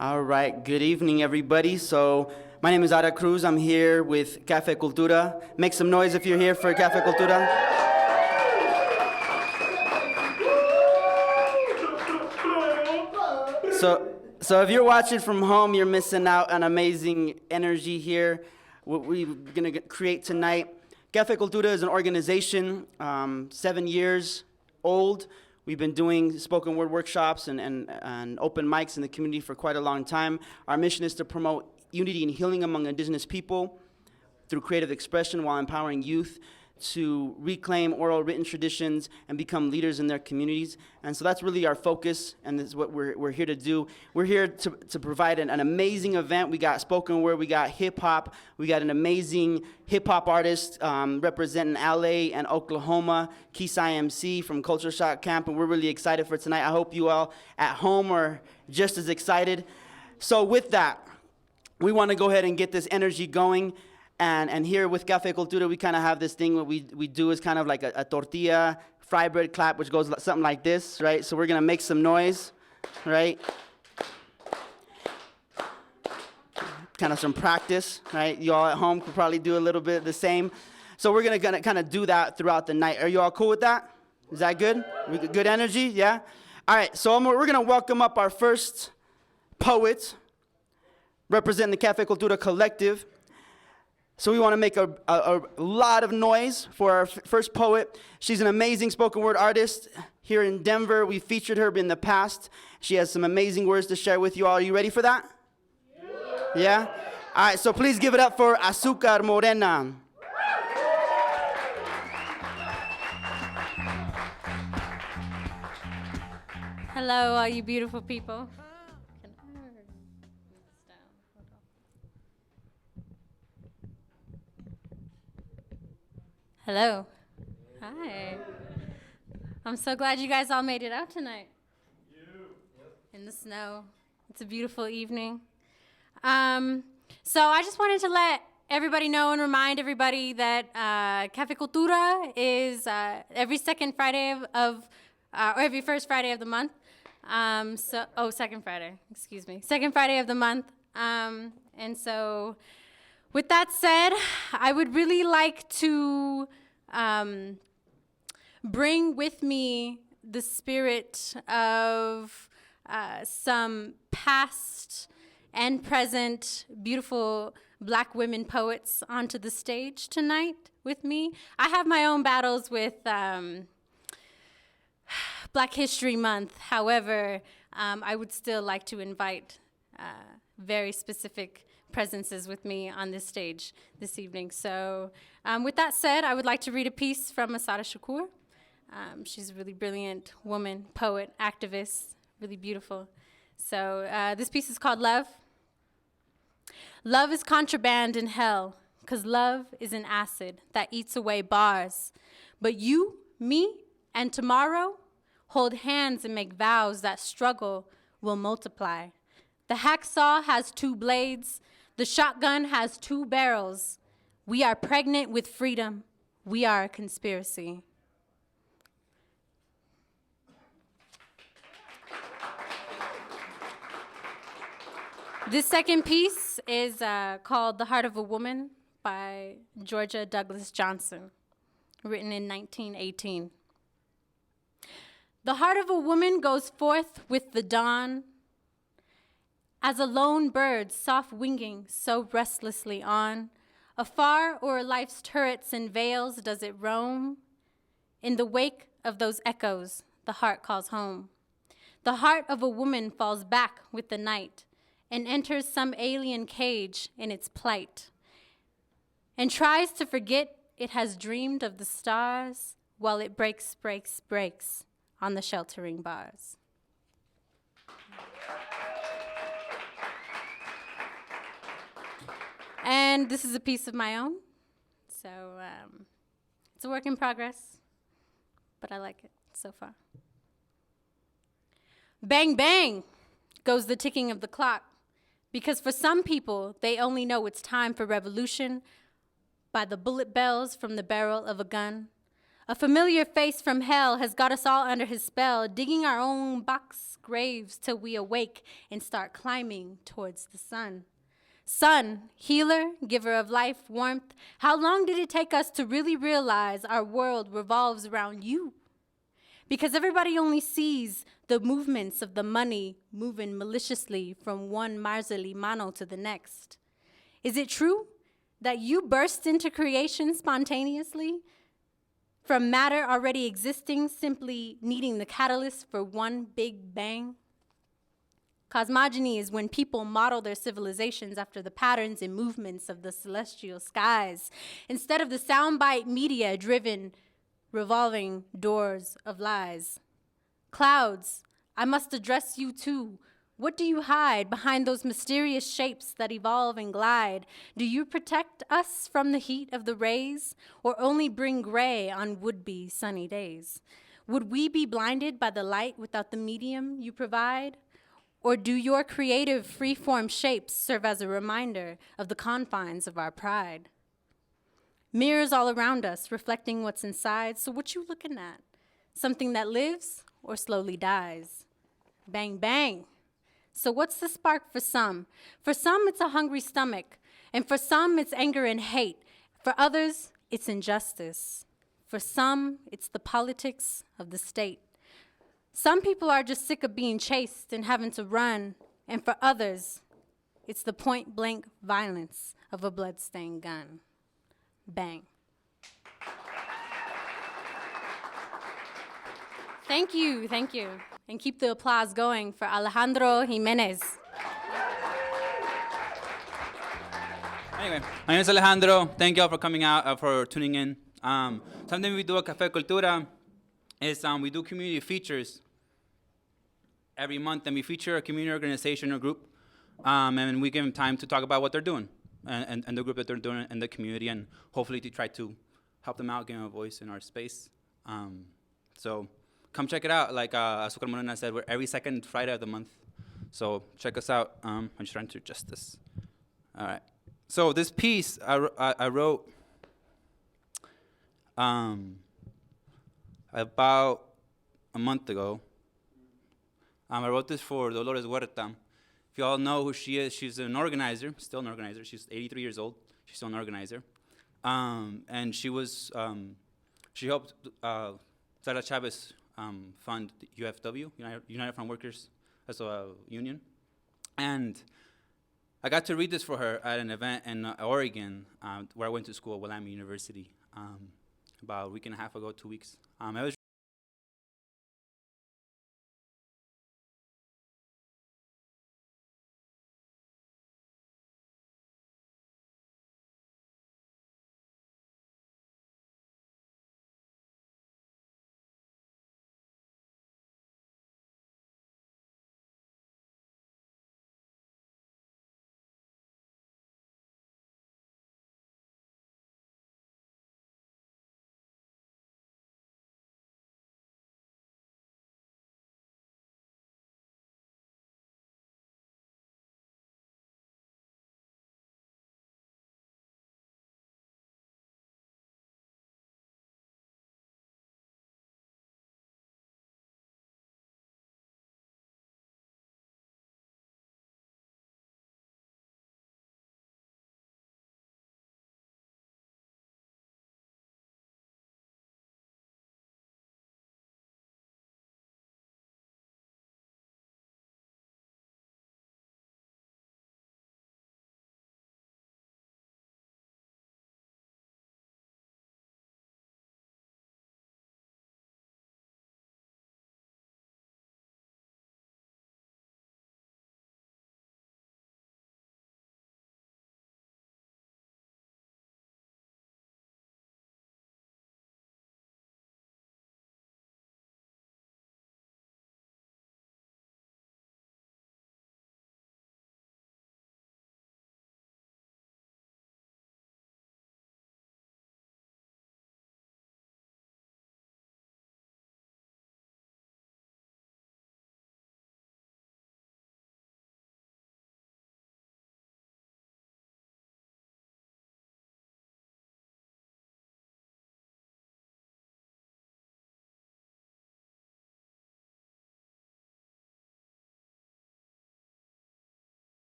All right, good evening, everybody. So, my name is Ara Cruz. I'm here with Cafe Cultura. Make some noise if you're here for Cafe Cultura. So if you're watching from home, you're missing out on amazing energy here. What we're going to create tonight. Cafe Cultura is an organization, 7 years old. We've been doing spoken word workshops and open mics in the community for quite a long time. Our mission is to promote unity and healing among indigenous people through creative expression while empowering youth to reclaim oral written traditions and become leaders in their communities. And so that's really our focus, and this is what we're here to do. We're here to provide an amazing event. We got spoken word, we got hip hop, we got an amazing hip hop artist representing LA and Oklahoma, Kisai MC from Culture Shock Camp, and we're really excited for tonight. I hope you all at home are just as excited. So with that, we want to go ahead and get this energy going. And here with Cafe Cultura, we kind of have this thing. What we do is kind of like a tortilla, fry bread clap, which goes something like this, right? So we're going to make some noise, right? Kind of some practice, right? You all at home could probably do a little bit of the same. So we're going to kind of do that throughout the night. Are you all cool with that? Is that good? Good energy? Yeah? All right, so we're going to welcome up our first poet representing the Cafe Cultura Collective. So we want to make a lot of noise for our first poet. She's an amazing spoken word artist here in Denver. We featured her in the past. She has some amazing words to share with you all. Are you ready for that? Yeah? All right, so please give it up for Azúcar Morena. Hello, all you beautiful people. Hello. Hi. I'm so glad you guys all made it out tonight. In the snow. It's a beautiful evening. So I just wanted to let everybody know and remind everybody that Cafe Cultura is every second Friday or every first Friday of the month. Second Friday, excuse me. Second Friday of the month. And so with that said, I would really like to bring with me the spirit of some past and present beautiful Black women poets onto the stage tonight with me. I have my own battles with Black History Month. However, I would still like to invite very specific presences with me on this stage this evening. So with that said, I would like to read a piece from Assata Shakur. She's a really brilliant woman, poet, activist, really beautiful. So this piece is called Love. Love is contraband in hell, 'cause love is an acid that eats away bars. But you, me, and tomorrow hold hands and make vows that struggle will multiply. The hacksaw has 2 blades. The shotgun has 2 barrels. We are pregnant with freedom. We are a conspiracy. This second piece is called The Heart of a Woman by Georgia Douglas Johnson, written in 1918. The heart of a woman goes forth with the dawn, as a lone bird soft winging so restlessly on. Afar o'er life's turrets and vales does it roam. In the wake of those echoes, the heart calls home. The heart of a woman falls back with the night and enters some alien cage in its plight and tries to forget it has dreamed of the stars while it breaks on the sheltering bars. And this is a piece of my own, so it's a work in progress, but I like it so far. Bang, bang goes the ticking of the clock, because for some people, they only know it's time for revolution by the bullet bells from the barrel of a gun. A familiar face from hell has got us all under his spell, digging our own box graves till we awake and start climbing towards the sun. Sun, healer, giver of life, warmth, how long did it take us to really realize our world revolves around you? Because everybody only sees the movements of the money moving maliciously from one miserly mano to the next. Is it true that you burst into creation spontaneously? From matter already existing, simply needing the catalyst for one big bang? Cosmogony is when people model their civilizations after the patterns and movements of the celestial skies, instead of the soundbite media-driven, revolving doors of lies. Clouds, I must address you too. What do you hide behind those mysterious shapes that evolve and glide? Do you protect us from the heat of the rays, or only bring gray on would-be sunny days? Would we be blinded by the light without the medium you provide? Or do your creative free-form shapes serve as a reminder of the confines of our pride? Mirrors all around us, reflecting what's inside, so what you looking at? Something that lives or slowly dies? Bang, bang. So what's the spark for some? For some, it's a hungry stomach. And for some, it's anger and hate. For others, it's injustice. For some, it's the politics of the state. Some people are just sick of being chased and having to run. And for others, it's the point-blank violence of a blood-stained gun. Bang. Thank you, thank you. And keep the applause going for Alejandro Jimenez. Anyway, my name is Alejandro. Thank you all for coming out, for tuning in. Something we do at Cafe Cultura is we do community features every month, and we feature a community organization or group, and we give them time to talk about what they're doing and the group that they're doing in the community, and hopefully to try to help them out, give them a voice in our space. So come check it out. Like Azúcar Morena said, we're every second Friday of the month. So check us out. I'm just trying to adjust this. All right. So this piece I wrote about a month ago. I wrote this for Dolores Huerta. If you all know who she is, she's an organizer, still an organizer. She's 83 years old. She's still an organizer. And she was, she helped Sara Chavez fund the UFW, United Front Workers as a union. And I got to read this for her at an event in Oregon, where I went to school at Willamette University about a week and a half ago, 2 weeks. It was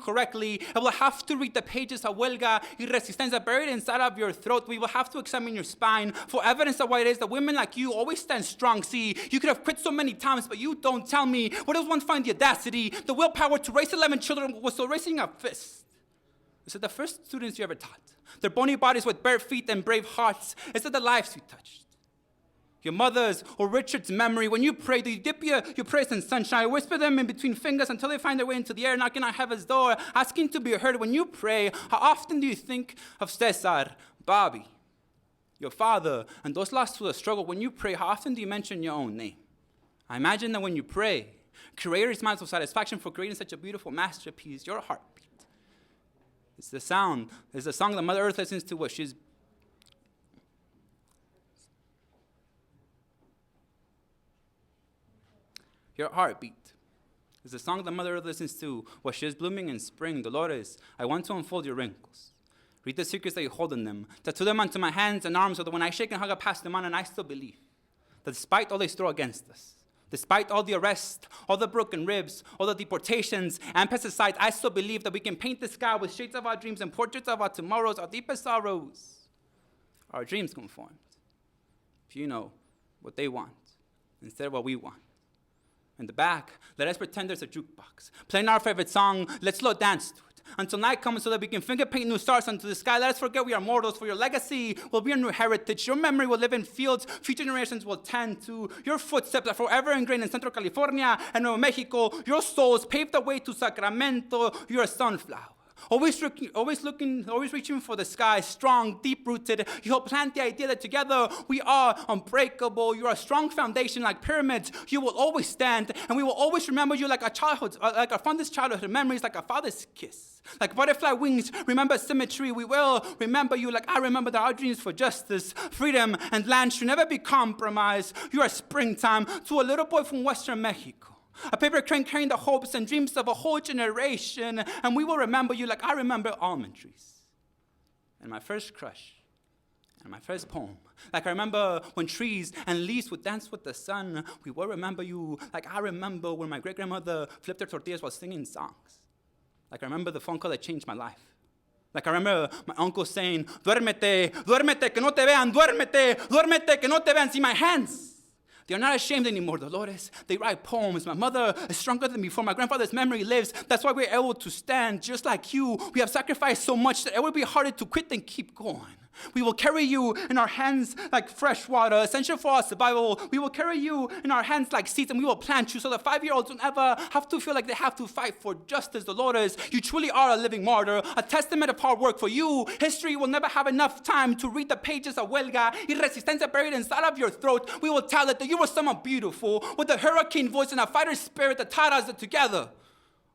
correctly. And we'll have to read the pages of huelga y resistencia buried inside of your throat. We will have to examine your spine for evidence of what it is that women like you always stand strong. See, you could have quit so many times, but you don't tell me. Where does one find the audacity, the willpower to raise 11 children while still raising a fist? Is it the first students you ever taught? Their bony bodies with bare feet and brave hearts. Is it the lives you touched? Your mother's or Richard's memory, when you pray, do you dip your prayers in sunshine, whisper them in between fingers until they find their way into the air, knocking on heaven's door, asking to be heard? When you pray, how often do you think of Cesar, Bobby, your father, and those lost to the struggle? When you pray, how often do you mention your own name? I imagine that when you pray, Creator smiles with satisfaction for creating such a beautiful masterpiece, your heartbeat. It's the song that Mother Earth listens to what she's your heartbeat is the song that Mother Earth listens to while she is blooming in spring. Dolores, I want to unfold your wrinkles. Read the secrets that you hold in them. Tattoo them onto my hands and arms so that when I shake and hug, I pass them on, and I still believe that despite all they throw against us, despite all the arrests, all the broken ribs, all the deportations and pesticides, I still believe that we can paint the sky with shades of our dreams and portraits of our tomorrows, our deepest sorrows, our dreams conformed. If you know what they want instead of what we want. In the back, let us pretend there's a jukebox. Playing our favorite song, let's slow dance to it. Until night comes so that we can finger paint new stars onto the sky. Let us forget we are mortals, for your legacy will be a new heritage. Your memory will live in fields future generations will tend to. Your footsteps are forever ingrained in Central California and Nuevo Mexico. Your souls paved the way to Sacramento. You're a sunflower. Always reaching for the sky, strong, deep-rooted. You'll plant the idea that together we are unbreakable. You're a strong foundation like pyramids. You will always stand, and we will always remember you like our fondest childhood memories, like a father's kiss. Like butterfly wings, remember symmetry. We will remember you like I remember that our dreams for justice, freedom, and land should never be compromised. You are springtime to a little boy from Western Mexico. A paper crane carrying the hopes and dreams of a whole generation. And we will remember you like I remember almond trees. And my first crush. And my first poem. Like I remember when trees and leaves would dance with the sun. We will remember you like I remember when my great-grandmother flipped her tortillas while singing songs. Like I remember the phone call that changed my life. Like I remember my uncle saying, duérmete, duérmete, que no te vean, duérmete, duérmete, que no te vean. See my hands. They are not ashamed anymore, Dolores. They write poems. My mother is stronger than before. My grandfather's memory lives. That's why we're able to stand just like you. We have sacrificed so much that it will be harder to quit than keep going. We will carry you in our hands like fresh water, essential for our survival. We will carry you in our hands like seeds, and we will plant you so that 5-year-olds don't ever have to feel like they have to fight for justice. Dolores, you truly are a living martyr, a testament of hard work for you. History will never have enough time to read the pages of huelga y resistencia buried inside of your throat. We will tell it that you were someone beautiful with a hurricane voice and a fighter spirit that taught us that together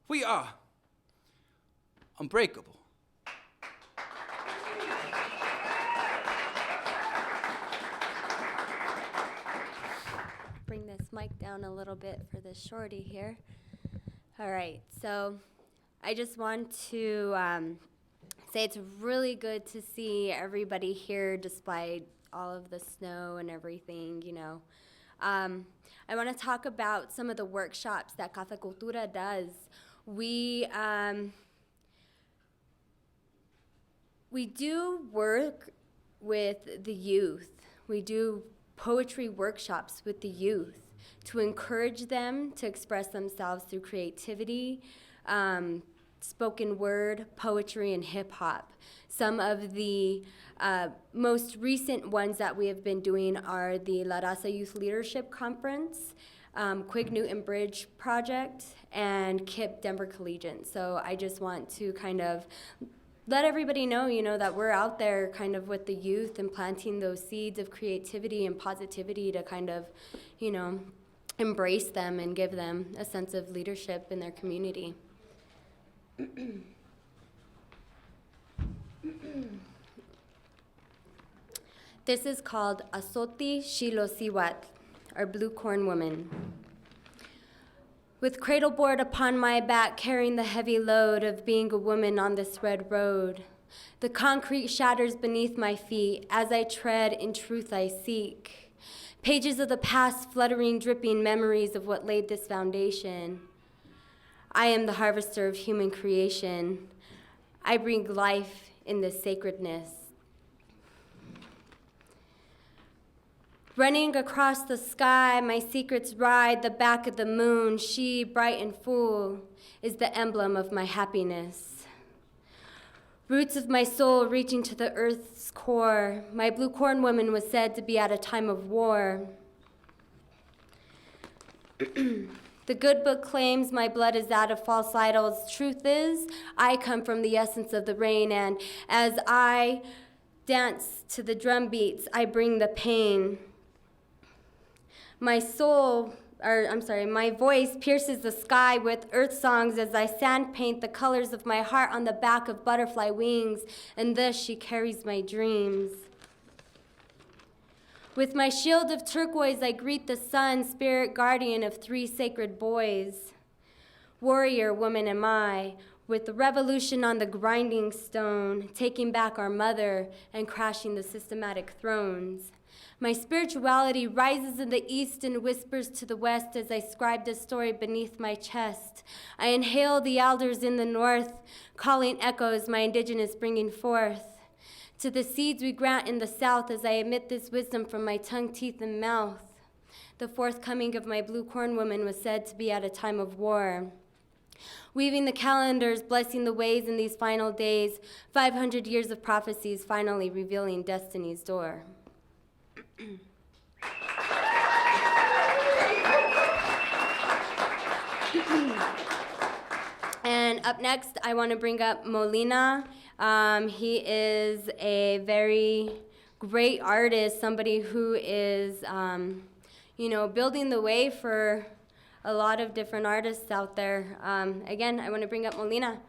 we are unbreakable. Bring this mic down a little bit for this shorty here. All right, so I just want to say it's really good to see everybody here despite all of the snow and everything, you know. I want to talk about some of the workshops that Cafe Cultura does. We do work with the youth. We do poetry workshops with the youth to encourage them to express themselves through creativity, spoken word, poetry, and hip hop. Some of the most recent ones that we have been doing are the La Raza Youth Leadership Conference, Quig Newton Bridge Project, and KIP Denver Collegiate. So I just want to kind of let everybody know, you know, that we're out there kind of with the youth and planting those seeds of creativity and positivity to kind of, you know, embrace them and give them a sense of leadership in their community. This is called Azoti Xilosihuatl, or Blue Corn Woman. With cradleboard upon my back, carrying the heavy load of being a woman on this red road, the concrete shatters beneath my feet. As I tread, in truth I seek. Pages of the past fluttering, dripping memories of what laid this foundation. I am the harvester of human creation. I bring life in this sacredness. Running across the sky, my secrets ride the back of the moon. She, bright and full, is the emblem of my happiness. Roots of my soul reaching to the earth's core. My blue corn woman was said to be at a time of war. The good book claims my blood is that of false idols. Truth is, I come from the essence of the rain, and as I dance to the drum beats, I bring the pain. My voice pierces the sky with earth songs as I sand paint the colors of my heart on the back of butterfly wings, and thus she carries my dreams. With my shield of turquoise, I greet the sun, spirit guardian of 3 sacred boys. Warrior woman am I, with the revolution on the grinding stone, taking back our mother and crashing the systematic thrones. My spirituality rises in the east and whispers to the west as I scribe this story beneath my chest. I inhale the elders in the north, calling echoes my indigenous bringing forth. To the seeds we grant in the south as I emit this wisdom from my tongue, teeth, and mouth. The forthcoming of my blue corn woman was said to be at a time of war. Weaving the calendars, blessing the ways in these final days, 500 years of prophecies finally revealing destiny's door. And up next, I want to bring up Molina. He is a very great artist, somebody who is, building the way for a lot of different artists out there. Again, I want to bring up Molina.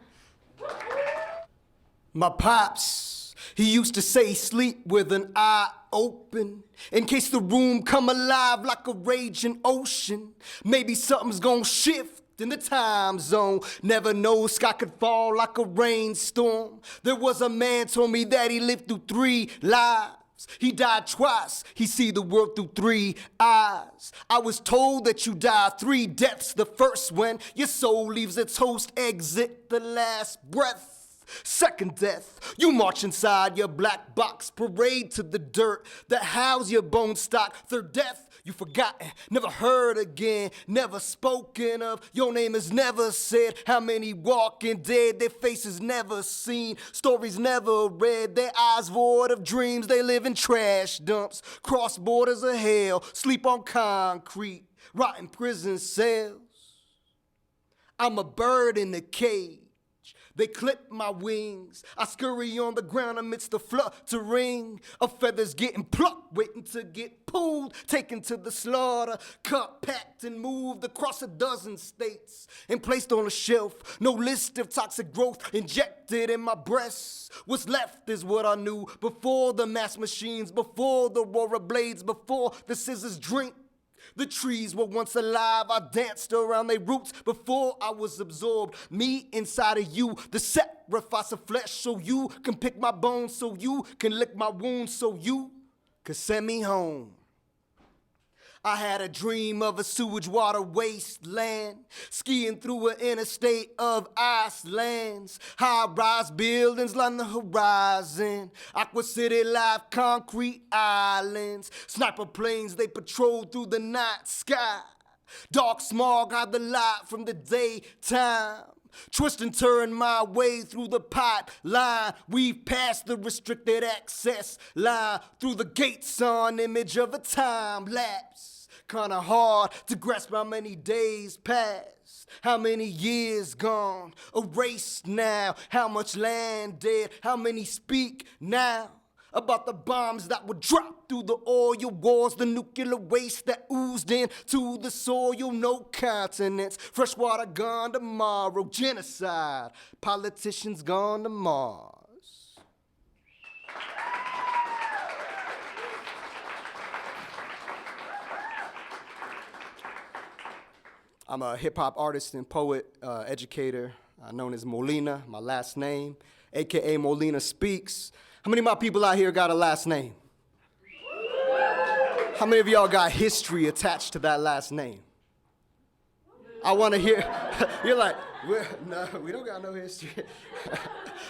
My pops, he used to say sleep with an eye open, in case the room come alive like a raging ocean. Maybe something's gonna shift in the time zone. Never know, sky could fall like a rainstorm. There was a man told me that he lived through 3 lives. He died twice, he see the world through 3 eyes. I was told that you die 3 deaths. The first when your soul leaves its host, exit the last breath. Second death, you march inside your black box, parade to the dirt that house your bone stock. Third death, you forgotten, never heard again, never spoken of. Your name is never said. How many walking dead, their faces never seen, stories never read, their eyes void of dreams. They live in trash dumps, cross borders of hell, sleep on concrete, rot in prison cells. I'm a bird in a cage. They clip my wings. I scurry on the ground amidst the fluttering of feathers getting plucked, waiting to get pulled, taken to the slaughter, cut, packed, and moved across a dozen states and placed on a shelf. No list of toxic growth injected in my breast. What's left is what I knew before the mass machines, before the roar of blades, before the scissors drink. The trees were once alive, I danced around their roots before I was absorbed. Me inside of you, the sacrifice of flesh, so you can pick my bones, so you can lick my wounds, so you can send me home. I had a dream of a sewage water wasteland, skiing through an interstate of ice lands. High-rise buildings line the horizon, Aqua City life, concrete islands. Sniper planes, they patrol through the night sky. Dark smog hide the light from the daytime. Twist and turn my way through the pipeline. We've passed the restricted access line, through the gates on image of a time lapse. Kinda hard to grasp how many days passed, how many years gone, erased now, how much land dead, how many speak now about the bombs that would drop through the oil wars, the nuclear waste that oozed into the soil. No continents, fresh water gone tomorrow, genocide, politicians gone to Mars. I'm a hip-hop artist and poet, educator, known as Molina, my last name, AKA Molina Speaks. How many of my people out here got a last name? How many of y'all got history attached to that last name? I want to hear, you're like, No, we don't got no history.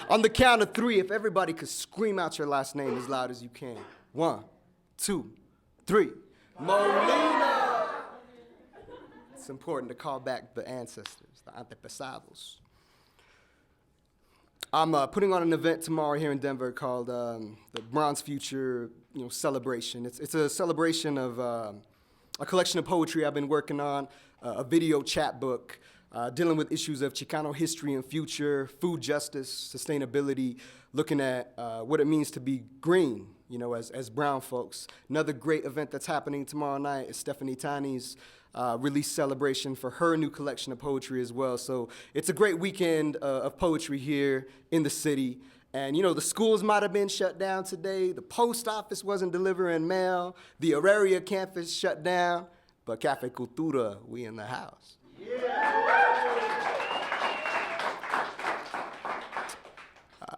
On the count of 3, if everybody could scream out your last name as loud as you can. 1, 2, 3. Molina! It's important to call back the ancestors, the antepasados. I'm putting on an event tomorrow here in Denver called the Bronze Future, celebration. It's a celebration of a collection of poetry I've been working on, a video chat book dealing with issues of Chicano history and future, food justice, sustainability, looking at what it means to be green, as brown folks. Another great event that's happening tomorrow night is Stephanie Tani's release celebration for her new collection of poetry as well. So it's a great weekend of poetry here in the city. And the schools might have been shut down today. The post office wasn't delivering mail. The Auraria campus shut down. But Cafe Cultura, we in the house.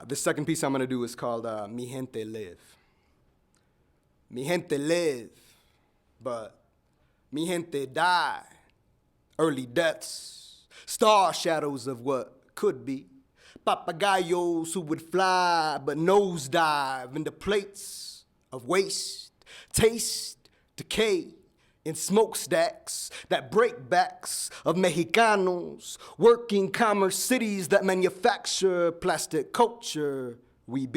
The second piece I'm gonna do is called Mi Gente Live. Mi gente live, but mi gente die. Early deaths, star shadows of what could be. Papagayos who would fly but nosedive into plates of waste, taste, decay, in smokestacks that break backs of Mexicanos, working commerce cities that manufacture plastic culture. We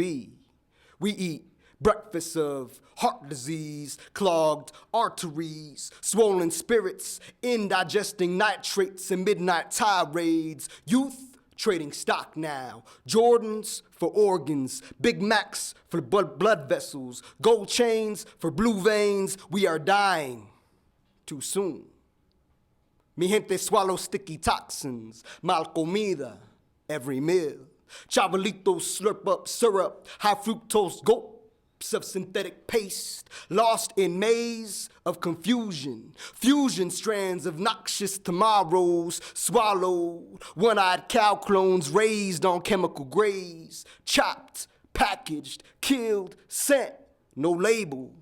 eat breakfast of heart disease, clogged arteries, swollen spirits, indigesting nitrates and midnight tirades. Youth trading stock now. Jordans for organs, Big Macs for blood vessels, gold chains for blue veins. We are dying too soon. Mi gente swallow sticky toxins, mal comida every meal. Chavalitos slurp up syrup, high fructose gulps of synthetic paste, lost in maze of confusion. Fusion strands of noxious tomorrows swallowed. One-eyed cow clones raised on chemical grays, chopped, packaged, killed, sent. No label,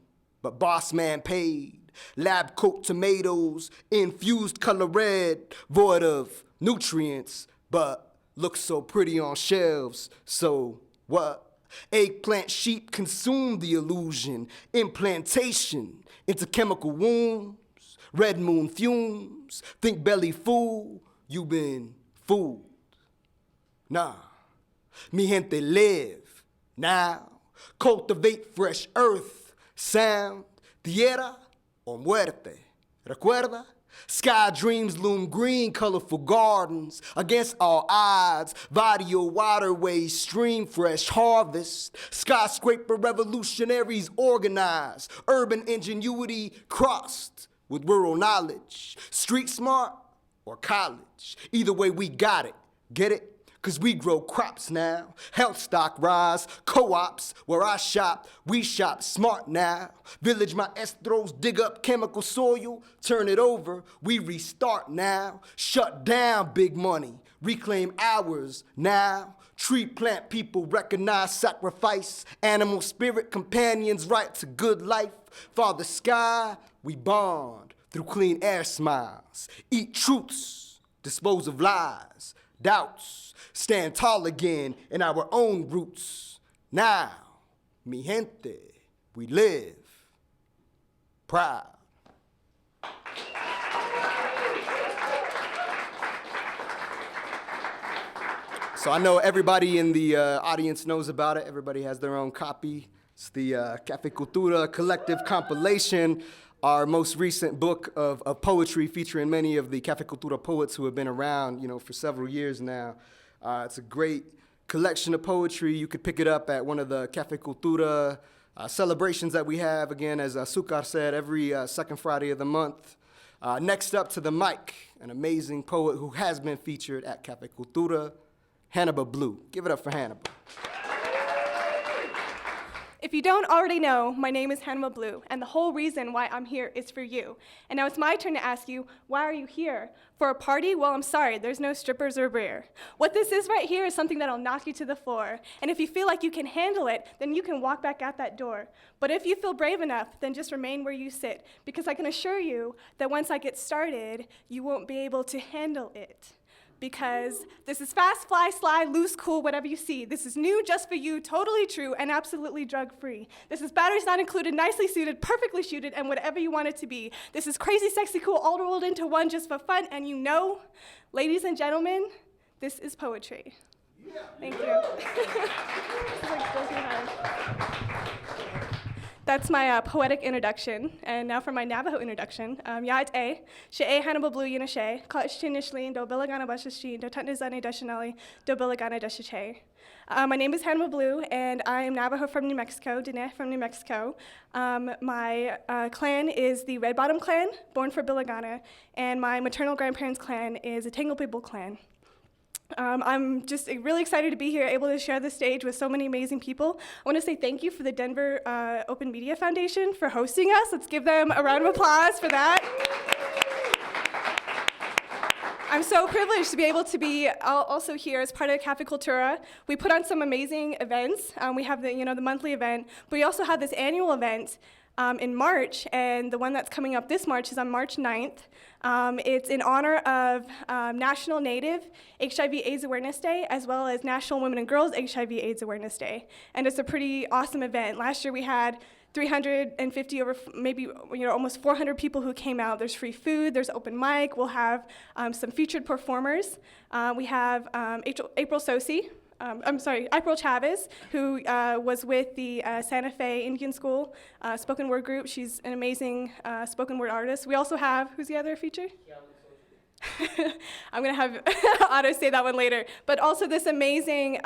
but boss man paid. Lab coat tomatoes, infused color red, void of nutrients, but look so pretty on shelves. So what? Eggplant sheep consume the illusion. Implantation into chemical wombs, red moon fumes. Think belly full, you been fooled. Nah, mi gente live now. Cultivate fresh earth, sound, tierra o muerte. Recuerda? Sky dreams loom green, colorful gardens. Against all odds, Vadio waterways stream fresh harvest. Skyscraper revolutionaries organized. Urban ingenuity crossed with rural knowledge. Street smart or college. Either way, we got it. Get it? Cause we grow crops now. Health stock rise. Co-ops where I shop. We shop smart now. Village maestros dig up chemical soil. Turn it over. We restart now. Shut down big money. Reclaim ours now. Tree plant people recognize sacrifice. Animal spirit companions right to good life. Father sky, we bond through clean air smiles. Eat truths. Dispose of lies. Doubts. Stand tall again in our own roots. Now, mi gente, we live proud. So I know everybody in the audience knows about it. Everybody has their own copy. It's the Cafe Cultura collective compilation, our most recent book of poetry featuring many of the Cafe Cultura poets who have been around, for several years now. It's a great collection of poetry. You could pick it up at one of the Cafe Cultura celebrations that we have, again, as Sukar said, every second Friday of the month. Next up to the mic, an amazing poet who has been featured at Cafe Cultura, Hannibal Blue. Give it up for Hannibal. If you don't already know, my name is Hannibal Blue, and the whole reason why I'm here is for you. And now it's my turn to ask you, why are you here? For a party? Well, I'm sorry, there's no strippers or beer. What this is right here is something that'll knock you to the floor. And if you feel like you can handle it, then you can walk back out that door. But if you feel brave enough, then just remain where you sit, because I can assure you that once I get started, you won't be able to handle it. because this is fast, fly, sly, loose, cool, whatever you see. This is new, just for you, totally true, and absolutely drug-free. This is batteries not included, nicely suited, perfectly shooted, and whatever you want it to be. This is crazy, sexy, cool, all rolled into one just for fun, and you know, ladies and gentlemen, this is poetry. Yeah. Thank you. This is like broken heart. That's my poetic introduction. And now for my Navajo introduction. Ya't e, she'e Hannibal Blue Yinashe, Ka'ishtinishli, do Bilagana Bashashi, do Tutnizane Dashanali, do Bilagana Dashache. My name is Hannibal Blue, and I am Navajo from New Mexico, Diné from New Mexico. My clan is the Red Bottom clan, born for Bilagana, and my maternal grandparents' clan is a Tangle People clan. I'm just really excited to be here, able to share the stage with so many amazing people. I want to say thank you for the Denver Open Media Foundation for hosting us. Let's give them a round of applause for that. I'm so privileged to be able to be also here as part of Cafe Cultura. We put on some amazing events. We have the monthly event, but we also have this annual event in March, and the one that's coming up this March is on March 9th. It's in honor of National Native HIV/AIDS Awareness Day, as well as National Women and Girls HIV/AIDS Awareness Day. And it's a pretty awesome event. Last year we had 350 over maybe almost 400 people who came out. There's free food, there's open mic, we'll have some featured performers. We have April Chavez, who was with the Santa Fe Indian School spoken word group. She's an amazing spoken word artist. We also have, who's the other feature? I'm gonna have Otto say that one later. But also this amazing, is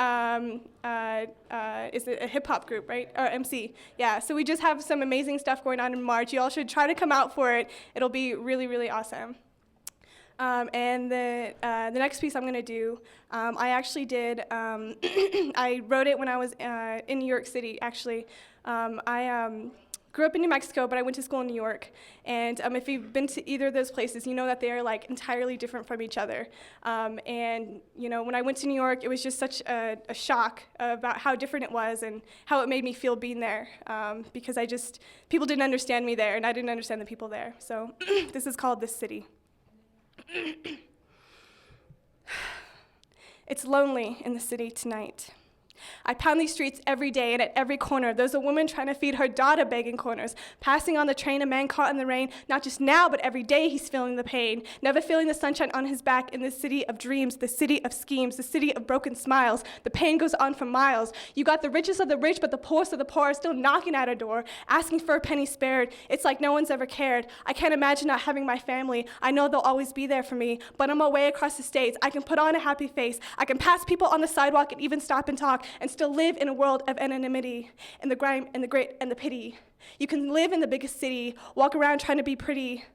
it a hip hop group, right? Or MC, yeah. So we just have some amazing stuff going on in March. You all should try to come out for it. It'll be really, really awesome. And the next piece I'm gonna do, I actually did, I wrote it when I was in New York City, actually. I grew up in New Mexico, but I went to school in New York. And if you've been to either of those places, you know that they are like entirely different from each other. And when I went to New York, it was just such a shock about how different it was and how it made me feel being there. Because people didn't understand me there, and I didn't understand the people there. So this is called This City. It's lonely in the city tonight. I pound these streets every day, and at every corner, there's a woman trying to feed her daughter begging corners. Passing on the train, a man caught in the rain. Not just now, but every day he's feeling the pain. Never feeling the sunshine on his back in the city of dreams, the city of schemes, the city of broken smiles. The pain goes on for miles. You got the richest of the rich, but the poorest of the poor are still knocking at her door, asking for a penny spared. It's like no one's ever cared. I can't imagine not having my family. I know they'll always be there for me, but on my way across the states, I can put on a happy face. I can pass people on the sidewalk and even stop and talk, and still live in a world of anonymity, and the grime, and the grit, and the pity. You can live in the biggest city, walk around trying to be pretty,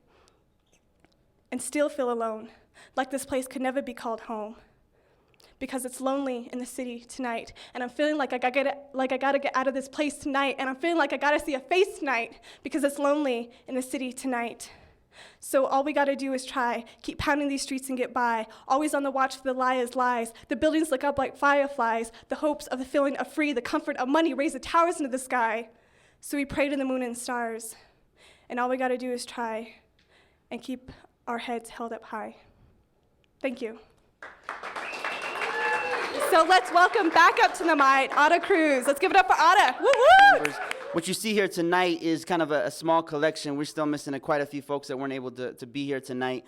and still feel alone, like this place could never be called home. Because it's lonely in the city tonight, and I'm feeling like I gotta get out of this place tonight, and I'm feeling like I gotta see a face tonight, because it's lonely in the city tonight. So all we gotta do is try, keep pounding these streets and get by, always on the watch for the liars' lies. The buildings look up like fireflies, the hopes of the feeling of free, the comfort of money raise the towers into the sky. So we pray to the moon and stars, and all we gotta do is try and keep our heads held up high. Thank you. So let's welcome back up to the mic, Ada Cruz. Let's give it up for Ada. Woo woo! What you see here tonight is kind of a small collection. We're still missing quite a few folks that weren't able to be here tonight.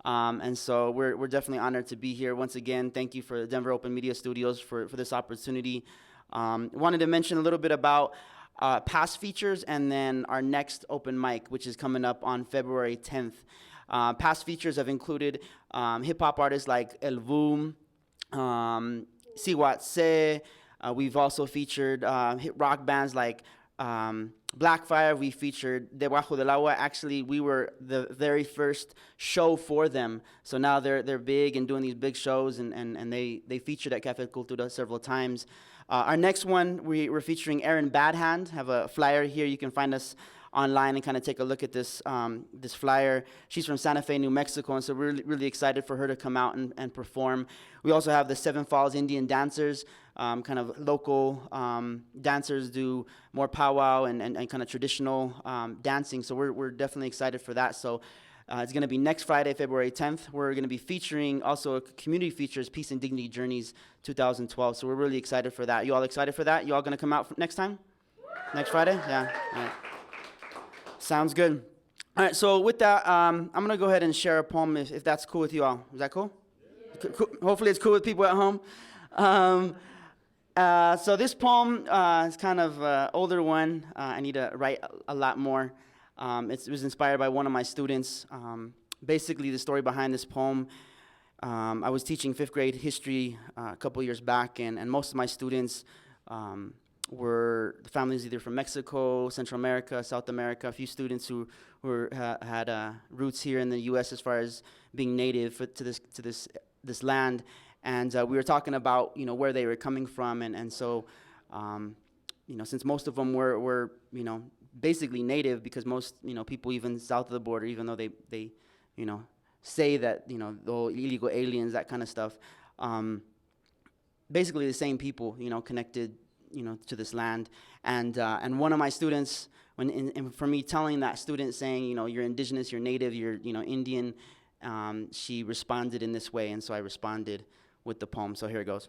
And so we're definitely honored to be here. Once again, thank you for the Denver Open Media Studios for this opportunity. Wanted to mention a little bit about past features and then our next open mic, which is coming up on February 10th. Past features have included hip-hop artists like El Boom, Siwatse. We've also featured hit rock bands like Blackfire. We featured Debajo del Agua. Actually, we were the very first show for them. So now they're big and doing these big shows, and they featured at Cafe Cultura several times. Our next one, we're featuring Erin Badhand. Have a flyer here. You can find us online and kind of take a look at this this flyer. She's from Santa Fe, New Mexico, and so we're really excited for her to come out and perform. We also have the Seven Falls Indian Dancers, kind of local dancers, do more powwow and kind of traditional dancing, so we're definitely excited for that. So It's going to be next Friday, February 10th. We're going to be featuring also community features, Peace and Dignity Journeys 2012. So we're really excited for that. You all excited for that? You all going to come out next time? Next Friday? Yeah. All right. Sounds good. All right, so with that, I'm going to go ahead and share a poem if that's cool with you all. Is that cool? Yeah. Cool. Hopefully it's cool with people at home. So this poem is kind of an older one. I need to write a lot more. It was inspired by one of my students. Basically, the story behind this poem, I was teaching 5th grade history a couple years back, and most of my students were families either from Mexico, Central America, South America, a few students who had roots here in the U.S. as far as being native to this land. And we were talking about, where they were coming from, and so, since most of them were basically native, because most, people even south of the border, even though they say that, the illegal aliens, that kind of stuff, basically the same people, connected, to this land. And one of my students, for me telling that student, saying, you're indigenous, you're native, you're, Indian, she responded in this way, and so I responded with the poem. So here it goes.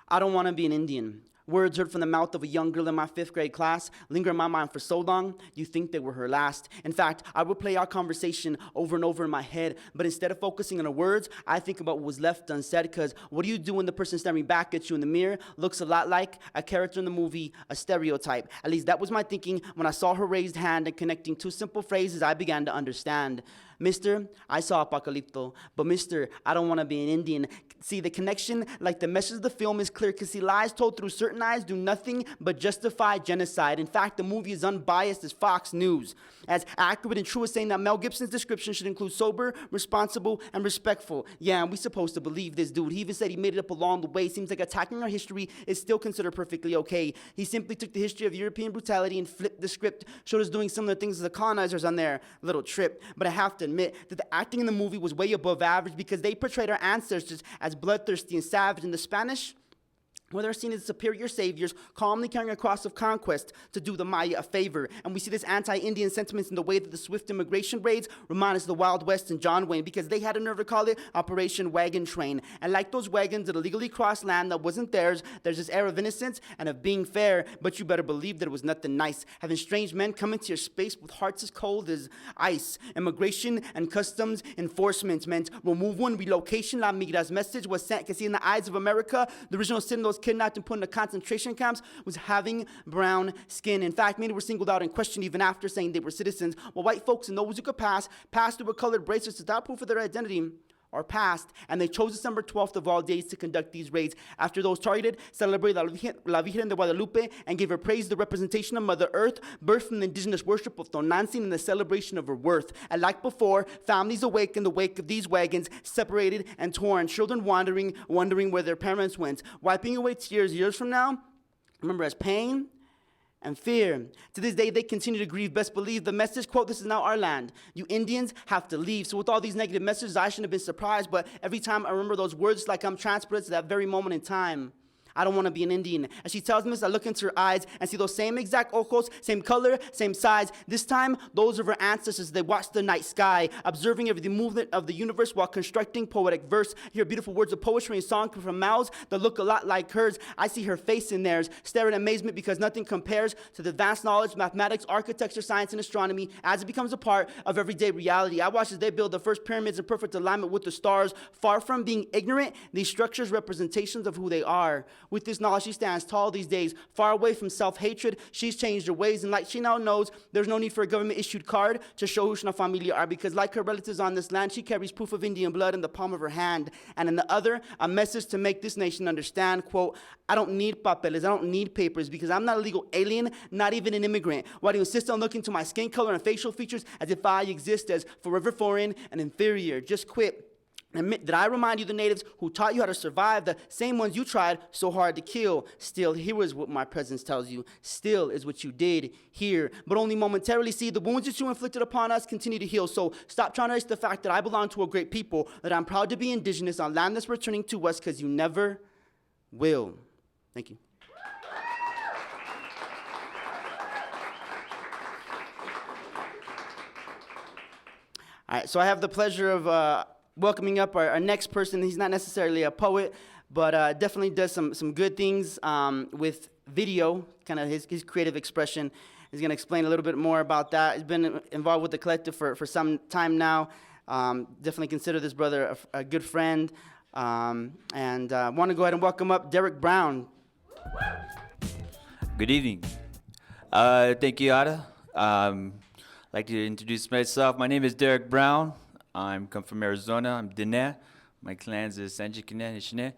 I don't want to be an Indian. Words heard from the mouth of a young girl in my 5th grade class linger in my mind for so long, you think they were her last. In fact, I would play our conversation over and over in my head, but instead of focusing on the words, I think about what was left unsaid, because what do you do when the person staring back at you in the mirror looks a lot like a character in the movie, a stereotype? At least that was my thinking when I saw her raised hand, and connecting 2 simple phrases I began to understand. Mister, I saw Apocalypto, but Mister, I don't want to be an Indian. See, the connection, like the message of the film, is clear, because lies told through certain eyes do nothing but justify genocide. In fact, the movie is unbiased as Fox News, as accurate and true as saying that Mel Gibson's description should include sober, responsible, and respectful. Yeah, and we're supposed to believe this dude. He even said he made it up along the way. Seems like attacking our history is still considered perfectly okay. He simply took the history of European brutality and flipped the script, showed us doing some of the things as the colonizers on their little trip. But I have to admit that the acting in the movie was way above average, because they portrayed our ancestors as bloodthirsty and savage. In the Spanish, where they're seen as superior saviors, calmly carrying a cross of conquest to do the Maya a favor. And we see this anti-Indian sentiments in the way that the swift immigration raids remind us of the Wild West and John Wayne, because they had a nerve to call it Operation Wagon Train. And like those wagons that illegally crossed land that wasn't theirs, there's this air of innocence and of being fair, but you better believe that it was nothing nice. Having strange men come into your space with hearts as cold as ice. Immigration and customs enforcement meant remove one relocation. La Migra's message was sent, because in the eyes of America, the original sin of those kidnapped and put into concentration camps was having brown skin. In fact, many were singled out and questioned even after saying they were citizens, while white folks and those who could pass through with colored bracelets without proof of their identity or past. And they chose December 12th of all days to conduct these raids. After those targeted, celebrated La Virgen de Guadalupe and gave her praise, the representation of Mother Earth, birthed from the indigenous worship of Tonantzin and the celebration of her worth. And like before, families awake in the wake of these wagons, separated and torn, children wondering where their parents went, wiping away tears years from now, remember as pain and fear. To this day, they continue to grieve. Best believe the message, quote, "This is now our land. You Indians have to leave." So with all these negative messages, I shouldn't have been surprised, but every time I remember those words, it's like I'm transported to that very moment in time. I don't want to be an Indian. As she tells me this, I look into her eyes and see those same exact ojos, same color, same size. This time, those of her ancestors, they watch the night sky, observing every movement of the universe while constructing poetic verse. Hear beautiful words of poetry and song from mouths that look a lot like hers. I see her face in theirs, stare in amazement, because nothing compares to the vast knowledge, mathematics, architecture, science, and astronomy as it becomes a part of everyday reality. I watch as they build the first pyramids in perfect alignment with the stars. Far from being ignorant, these structures representations of who they are. With this knowledge, she stands tall these days, far away from self-hatred. She's changed her ways, and like she now knows, there's no need for a government-issued card to show who Shna familia are, because like her relatives on this land, she carries proof of Indian blood in the palm of her hand, and in the other, a message to make this nation understand, quote, "I don't need papeles, I don't need papers, because I'm not a legal alien, not even an immigrant. Why do you insist on looking to my skin color and facial features as if I exist as forever foreign and inferior? Just quit. Admit that I remind you the natives who taught you how to survive, the same ones you tried so hard to kill. Still, here is what my presence tells you. Still is what you did here, but only momentarily. See, the wounds that you inflicted upon us continue to heal. So stop trying to erase the fact that I belong to a great people, that I'm proud to be indigenous on land that's returning to us, because you never will." Thank you. All right, so I have the pleasure of welcoming up our next person. He's not necessarily a poet, but definitely does some good things with video, kind of his creative expression. He's going to explain a little bit more about that. He's been involved with the collective for some time now. Definitely consider this brother a good friend. And want to go ahead and welcome up Derek Brown. Good evening. Thank you, Ada. I'd like to introduce myself. My name is Derek Brown. I'm come from Arizona. I'm Diné. My clans is Sanjikine Nishne,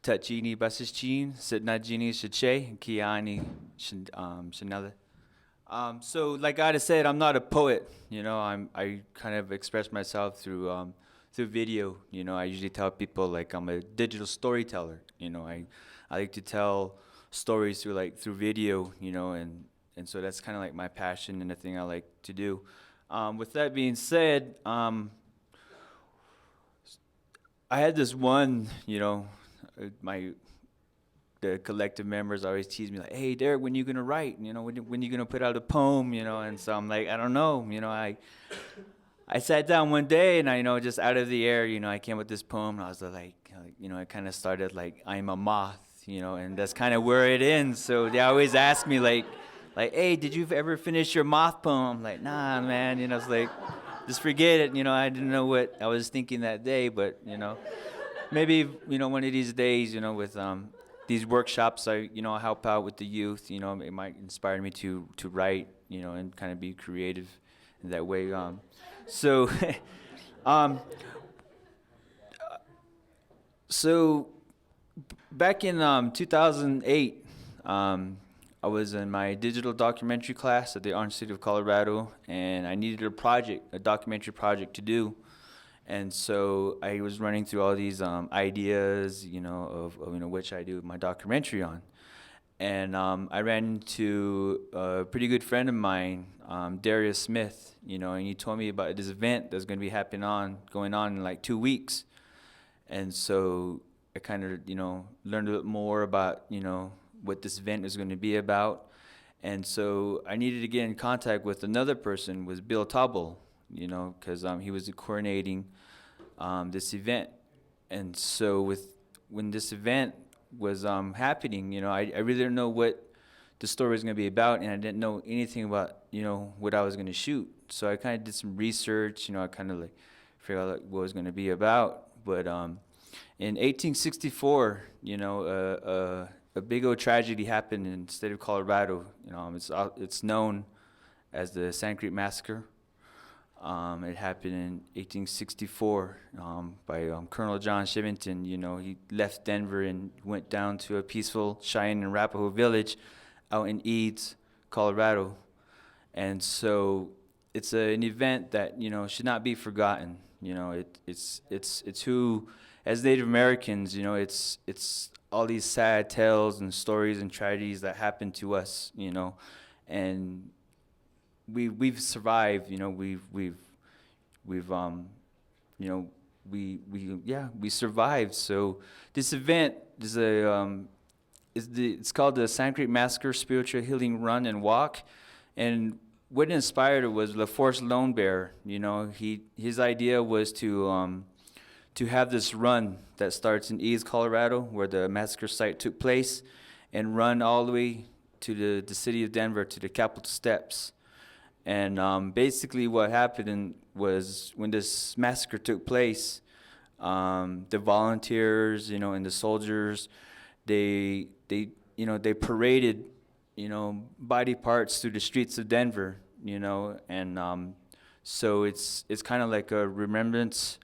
Tachini Basishin, Sitnajini Shache, Kiani Shanala. So like Ada said, I'm not a poet. You know, I kind of express myself through video. You know, I usually tell people like I'm a digital storyteller. You know, I like to tell stories through video. You know, and so that's kind of like my passion and the thing I like to do. With that being said, I had this one, you know, the collective members always tease me like, "Hey, Derek, when you gonna write? You know, when you gonna put out a poem? You know?" And so I'm like, I don't know. You know, I sat down one day and I just out of the air, you know, I came with this poem. And I was like, you know, I kind of started like, "I'm a moth," you know, and that's kind of where it ends. So they always ask me like, "Hey, did you ever finish your moth poem?" I'm like, "Nah, man." You know, it's like, just forget it. You know, I didn't know what I was thinking that day, but you know, maybe you know one of these days, you know, with these workshops, I help out with the youth. You know, it might inspire me to write, you know, and kind of be creative in that way. So, so back in 2008, I was in my digital documentary class at the University of Colorado, and I needed a documentary project to do. And so I was running through all these ideas, you know, of which I do my documentary on. And I ran into a pretty good friend of mine, Darius Smith, you know, and he told me about this event that's going to be going on in like 2 weeks. And so I kind of, you know, learned a bit more about, you know, what this event is going to be about. And so I needed to get in contact with another person, was Bill Tobble, you know, because he was coordinating this event. And so when this event was happening, you know, I really didn't know what the story was going to be about, and I didn't know anything about, you know, what I was going to shoot. So I kind of did some research, you know, I kind of like figured out like, what it was going to be about. But in 1864, you know, a big old tragedy happened in the state of Colorado. You know, it's known as the Sand Creek Massacre. It happened in 1864 by Colonel John Shivington. You know, he left Denver and went down to a peaceful Cheyenne and Arapaho village out in Eads, Colorado. And so it's an event that, you know, should not be forgotten. You know, it's who, as Native Americans, you know, it's all these sad tales and stories and tragedies that happen to us, you know, and we've survived, you know, we've you know, we survived. So this event is it's called the Sand Creek Massacre Spiritual Healing Run and Walk, and what inspired it was LaForce Lone Bear. You know, his idea was to have this run that starts in East Colorado, where the massacre site took place, and run all the way to the city of Denver, to the Capitol steps. And basically what happened was when this massacre took place, the volunteers, you know, and the soldiers, they paraded, you know, body parts through the streets of Denver, you know, and so it's kind of like a remembrance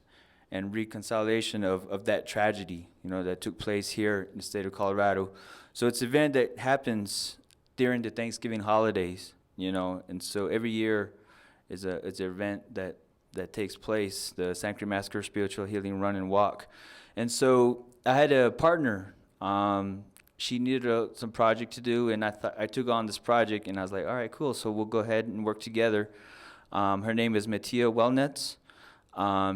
and reconciliation of that tragedy, you know, that took place here in the state of Colorado. So it's an event that happens during the Thanksgiving holidays, you know, and so every year is an event that takes place, the Sand Creek Massacre Spiritual Healing Run and Walk. And so I had a partner. She needed some project to do, and I took on this project, and I was like, all right, cool, so we'll go ahead and work together. Her name is Mattia Wellnetz.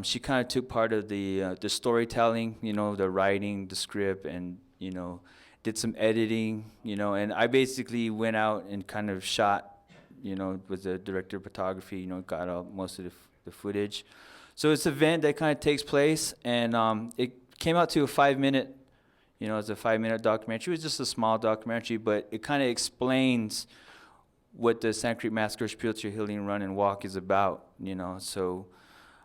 She kind of took part of the storytelling, you know, the writing, the script, and, you know, did some editing, you know, and I basically went out and kind of shot, you know, with the director of photography, you know, got all most of the the footage. So it's an event that kind of takes place, and it came out to a 5-minute, it's a 5-minute documentary. It was just a small documentary, but it kind of explains what the Sand Creek Massacre Spiritual Healing Run and Walk is about, So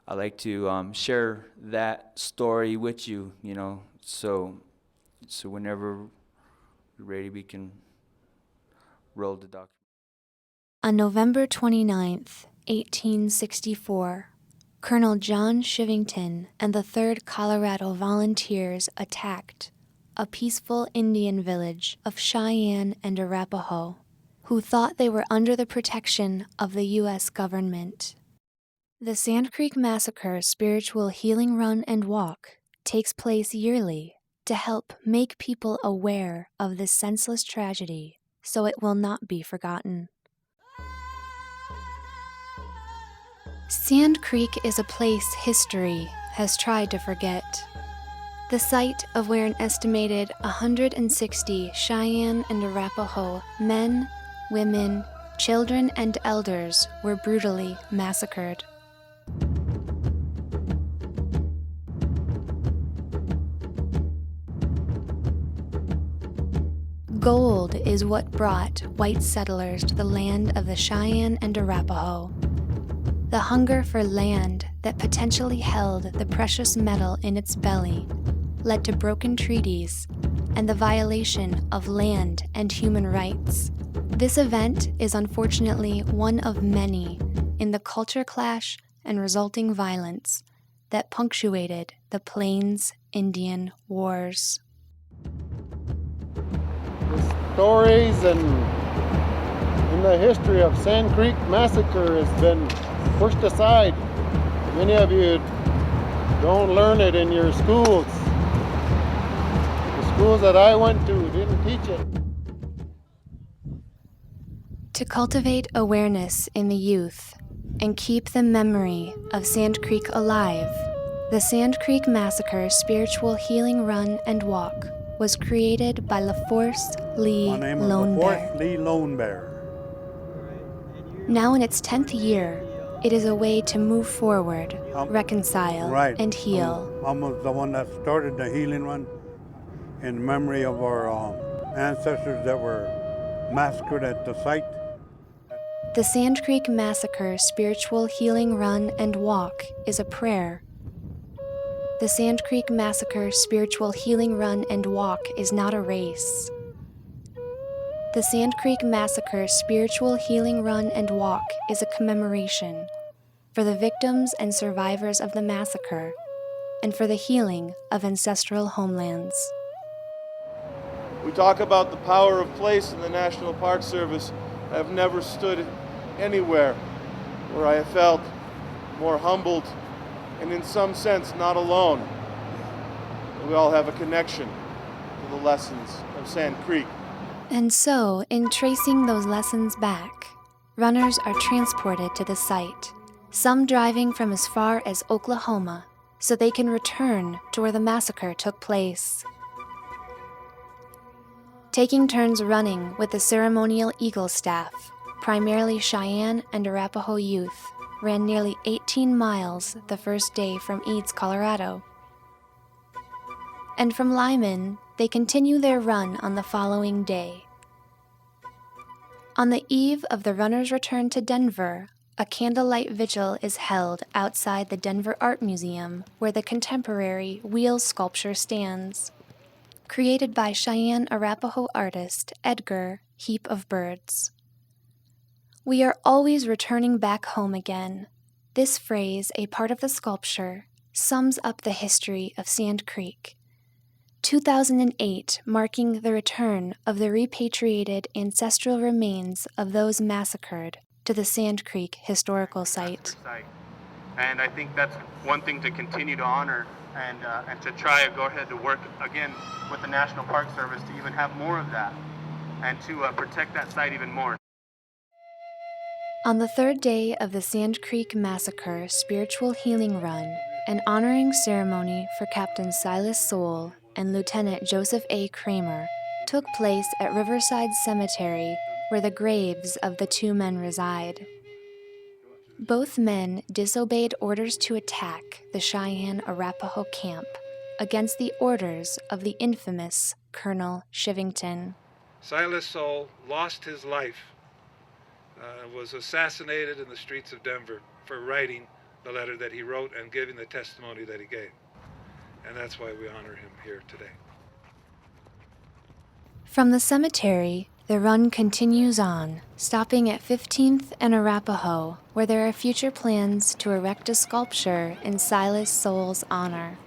I like to share that story with you, so whenever you're ready, we can roll the documentary. On November 29th, 1864, Colonel John Shivington and the 3rd Colorado Volunteers attacked a peaceful Indian village of Cheyenne and Arapaho, who thought they were under the protection of the U.S. government. The Sand Creek Massacre Spiritual Healing Run and Walk takes place yearly to help make people aware of this senseless tragedy so it will not be forgotten. Sand Creek is a place history has tried to forget. The site of where an estimated 160 Cheyenne and Arapaho men, women, children, and elders were brutally massacred. Gold is what brought white settlers to the land of the Cheyenne and Arapaho. The hunger for land that potentially held the precious metal in its belly led to broken treaties and the violation of land and human rights. This event is unfortunately one of many in the culture clash and resulting violence that punctuated the Plains Indian Wars. The stories and in the history of Sand Creek Massacre has been pushed aside. Many of you don't learn it in your schools. The schools that I went to didn't teach it. To cultivate awareness in the youth and keep the memory of Sand Creek alive, the Sand Creek Massacre Spiritual Healing Run and Walk was created by LaForce Lee Lone Bear. LaForce Lee Lone Bear. Now in its 10th year, it is a way to move forward, reconcile, and heal. I was the one that started the healing run in memory of our ancestors that were massacred at the site. The Sand Creek Massacre Spiritual Healing Run and Walk is a prayer. The Sand Creek Massacre Spiritual Healing Run and Walk is not a race. The Sand Creek Massacre Spiritual Healing Run and Walk is a commemoration for the victims and survivors of the massacre and for the healing of ancestral homelands. We talk about the power of place in the National Park Service. I've never stood anywhere where I have felt more humbled and in some sense not alone. We all have a connection to the lessons of Sand Creek. And so, in tracing those lessons back, runners are transported to the site, some driving from as far as Oklahoma so they can return to where the massacre took place. Taking turns running with the ceremonial Eagle staff, primarily Cheyenne and Arapaho youth, ran nearly 18 miles the first day from Eads, Colorado. And from Lyman, they continue their run on the following day. On the eve of the runners' return to Denver, a candlelight vigil is held outside the Denver Art Museum, where the contemporary wheel sculpture stands, created by Cheyenne Arapaho artist Edgar Heap of Birds. We are always returning back home again. This phrase, a part of the sculpture, sums up the history of Sand Creek. 2008 marking the return of the repatriated ancestral remains of those massacred to the Sand Creek Historical Site. And I think that's one thing to continue to honor and to try to go ahead to work again with the National Park Service to even have more of that and to protect that site even more. On the third day of the Sand Creek Massacre Spiritual Healing Run, an honoring ceremony for Captain Silas Soule and Lieutenant Joseph A. Kramer took place at Riverside Cemetery, where the graves of the two men reside. Both men disobeyed orders to attack the Cheyenne Arapaho camp against the orders of the infamous Colonel Shivington. Silas Soule lost his life, was assassinated in the streets of Denver for writing the letter that he wrote and giving the testimony that he gave. And that's why we honor him here today. From the cemetery, the run continues on, stopping at 15th and Arapaho, where there are future plans to erect a sculpture in Silas Soule's honor.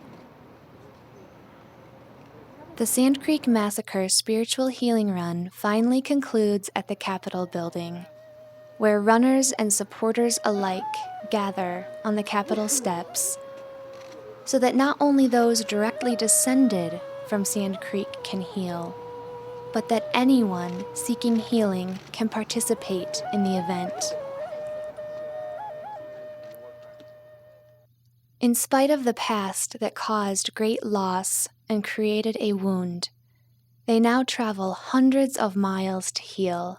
The Sand Creek Massacre Spiritual Healing Run finally concludes at the Capitol building, where runners and supporters alike gather on the Capitol steps, so that not only those directly descended from Sand Creek can heal, but that anyone seeking healing can participate in the event. In spite of the past that caused great loss and created a wound, they now travel hundreds of miles to heal.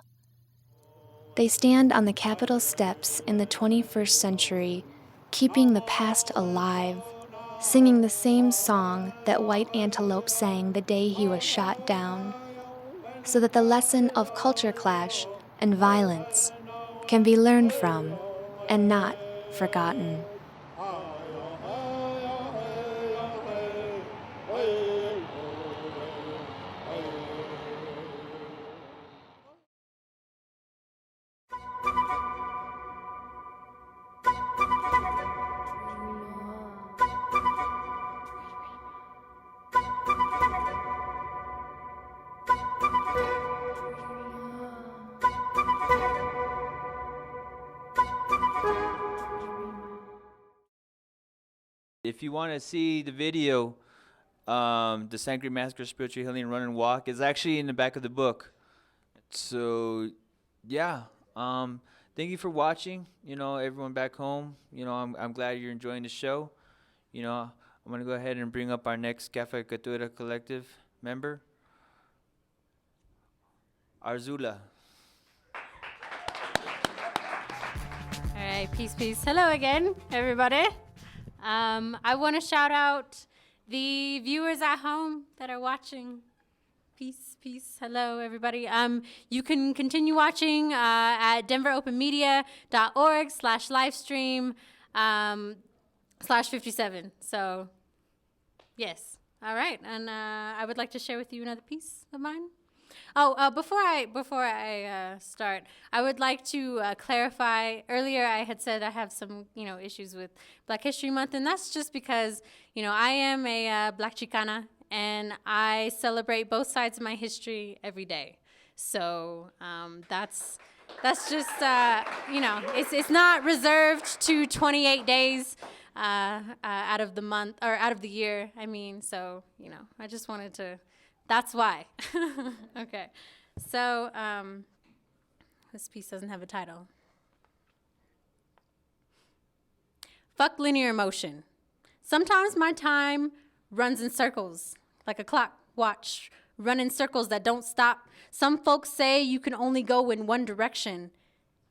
They stand on the Capitol steps in the 21st century, keeping the past alive, singing the same song that White Antelope sang the day he was shot down, so that the lesson of culture clash and violence can be learned from and not forgotten. If you want to see the video, the Sand Creek Massacre Spiritual Healing Run and Walk is actually in the back of the book. So, yeah. Thank you for watching. You know, everyone back home. You know, I'm glad you're enjoying the show. You know, I'm gonna go ahead and bring up our next Cafe Cultura collective member, Arzula. All right, peace, peace. Hello again, everybody. I want to shout out the viewers at home that are watching. Peace, peace. Hello, everybody. You can continue watching at denveropenmedia.org/livestream/57. So, yes. All right. And I would like to share with you another piece of mine. Oh, before I start, I would like to clarify. Earlier, I had said I have some, issues with Black History Month, and that's just because, I am a Black Chicana, and I celebrate both sides of my history every day. So that's just, it's not reserved to 28 days out of the month or out of the year. I mean, so I just wanted to. That's why. Okay. So this piece doesn't have a title. Fuck linear motion. Sometimes my time runs in circles, like a clock watch, run in circles that don't stop. Some folks say you can only go in one direction,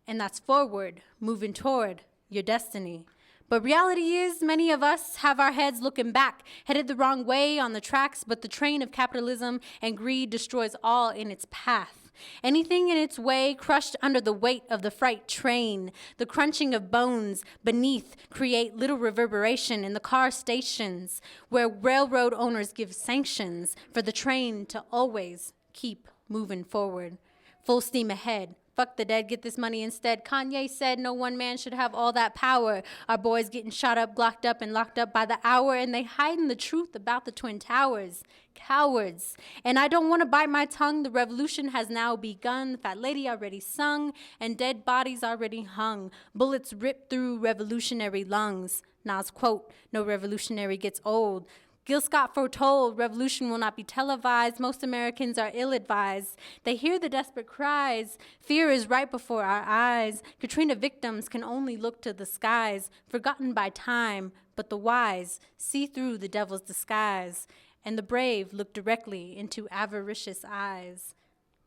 and that's forward, moving toward your destiny. But reality is, many of us have our heads looking back, headed the wrong way on the tracks, but the train of capitalism and greed destroys all in its path. Anything in its way crushed under the weight of the freight train. The crunching of bones beneath create little reverberation in the car stations where railroad owners give sanctions for the train to always keep moving forward. Full steam ahead. Fuck the dead, get this money instead. Kanye said no one man should have all that power. Our boys getting shot up, glocked up, and locked up by the hour, and they hiding the truth about the Twin Towers. Cowards. And I don't want to bite my tongue. The revolution has now begun. The fat lady already sung, and dead bodies already hung. Bullets ripped through revolutionary lungs. Nas quote, no revolutionary gets old. Gil Scott foretold revolution will not be televised. Most Americans are ill-advised. They hear the desperate cries. Fear is right before our eyes. Katrina victims can only look to the skies, forgotten by time, but the wise see through the devil's disguise, and the brave look directly into avaricious eyes.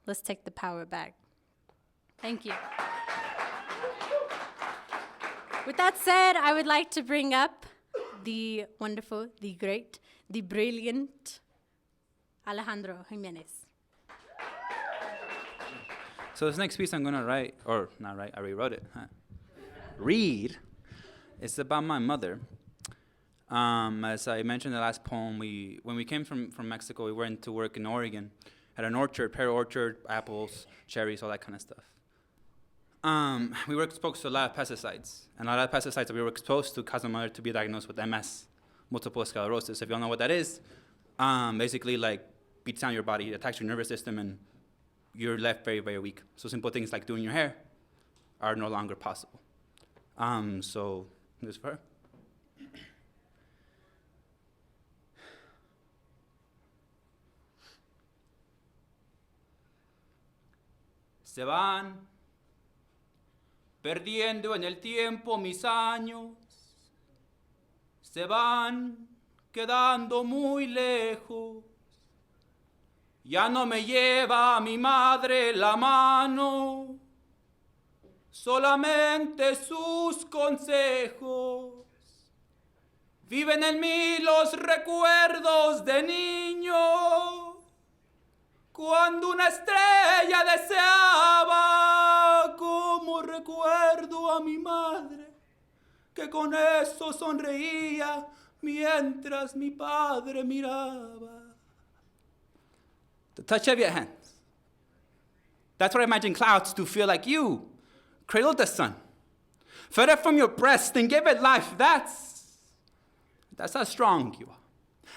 Let's take the power back. Thank you. With that said, I would like to bring up the wonderful, the great, the brilliant Alejandro Jimenez. So this next piece I'm gonna write, or not write, I already wrote it. Read. It's about my mother. As I mentioned in the last poem, when we came from Mexico, we went to work in Oregon at an orchard, pear orchard, apples, cherries, all that kind of stuff. We were exposed to a lot of pesticides, and a lot of pesticides that we were exposed to caused my mother to be diagnosed with MS, multiple sclerosis. If you don't know what that is, basically like beats down your body, attacks your nervous system, and you're left very, very weak. So simple things like doing your hair are no longer possible. So this is for her. Se van perdiendo en el tiempo mis años, se van quedando muy lejos. Ya no me lleva mi madre la mano, solamente sus consejos. Viven en mí los recuerdos de niño, cuando una estrella deseaba, como recuerdo a mi madre, que con eso sonreía mientras mi padre miraba. The touch of your hands. That's what I imagine clouds to feel like you. Cradled the sun, fed it from your breast and gave it life. That's how strong you are.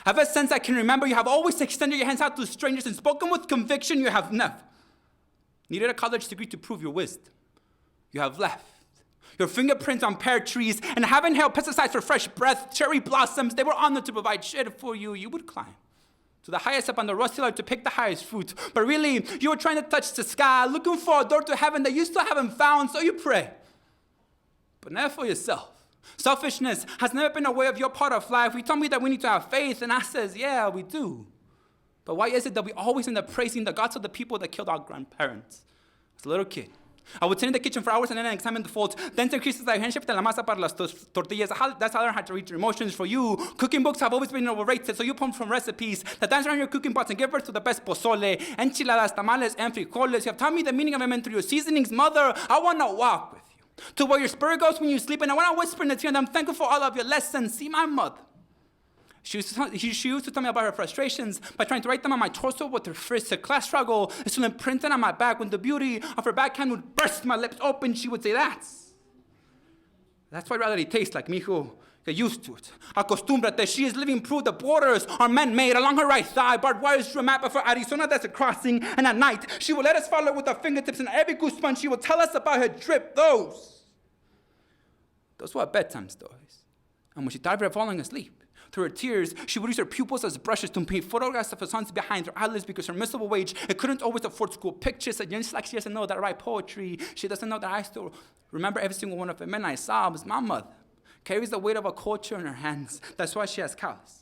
Ever since I can remember, you have always extended your hands out to strangers and spoken with conviction. You have never needed a college degree to prove your wisdom. You have left your fingerprints on pear trees and haven't held pesticides for fresh breath, cherry blossoms. They were honored to provide shade for you. You would climb to the highest up on the rusty ladder to pick the highest fruit. But really, you were trying to touch the sky, looking for a door to heaven that you still haven't found, so you pray. But never for yourself. Selfishness has never been a way of your part of life. We told me that we need to have faith, and I says, yeah, we do. But why is it that we always end up praising the gods of the people that killed our grandparents? As a little kid, I would sit in the kitchen for hours and then examine the folds. Then to increase the handship de la masa para las tortillas. That's how I learned how to read your emotions. For you, cooking books have always been overrated, so you pull from recipes that dance around your cooking pots and give birth to the best pozole, enchiladas, tamales, and frijoles. You have taught me the meaning of them through your seasonings. Mother, I want to walk with you to where your spirit goes when you sleep, and I want to whisper in the ear, and I'm thankful for all of your lessons. See my mother. She used to tell me about her frustrations by trying to write them on my torso with her fist. Her class struggle is still imprinted on my back. When the beauty of her backhand would burst my lips open, she would say, that's why reality tastes like mijo. Get used to it. Acostúmbrate. She is living proof the borders are man-made. Along her right thigh, barbed wires drew a map of her Arizona desert crossing. And at night, she will let us follow with our fingertips, and every goosebump she will tell us about her trip. Those were bedtime stories. And when she died, we were falling asleep. Through her tears, she would use her pupils as brushes to paint photographs of her sons behind her eyelids because her miserable wage, it couldn't always afford school pictures. And just like she doesn't know that I write poetry, she doesn't know that I still remember every single one of her midnight sobs. My mother carries the weight of a culture in her hands. That's why she has calluses.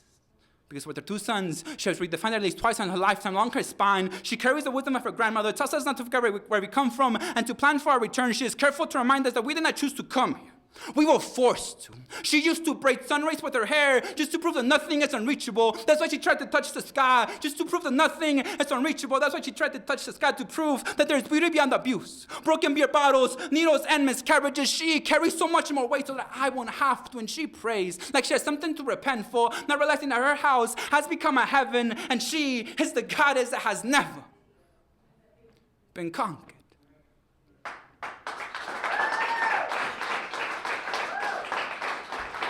Because with her two sons, she has redefined at least twice in her lifetime along her spine. She carries the wisdom of her grandmother, tells us not to forget where we come from and to plan for our return. She is careful to remind us that we did not choose to come here. We were forced to. She used to braid sun rays with her hair just to prove that nothing is unreachable. That's why she tried to touch the sky, just to prove that nothing is unreachable. That's why she tried to touch the sky to prove that there's beauty beyond abuse. Broken beer bottles, needles, and miscarriages. She carries so much more weight so that I won't have to. And she prays like she has something to repent for, not realizing that her house has become a heaven, and she is the goddess that has never been conquered.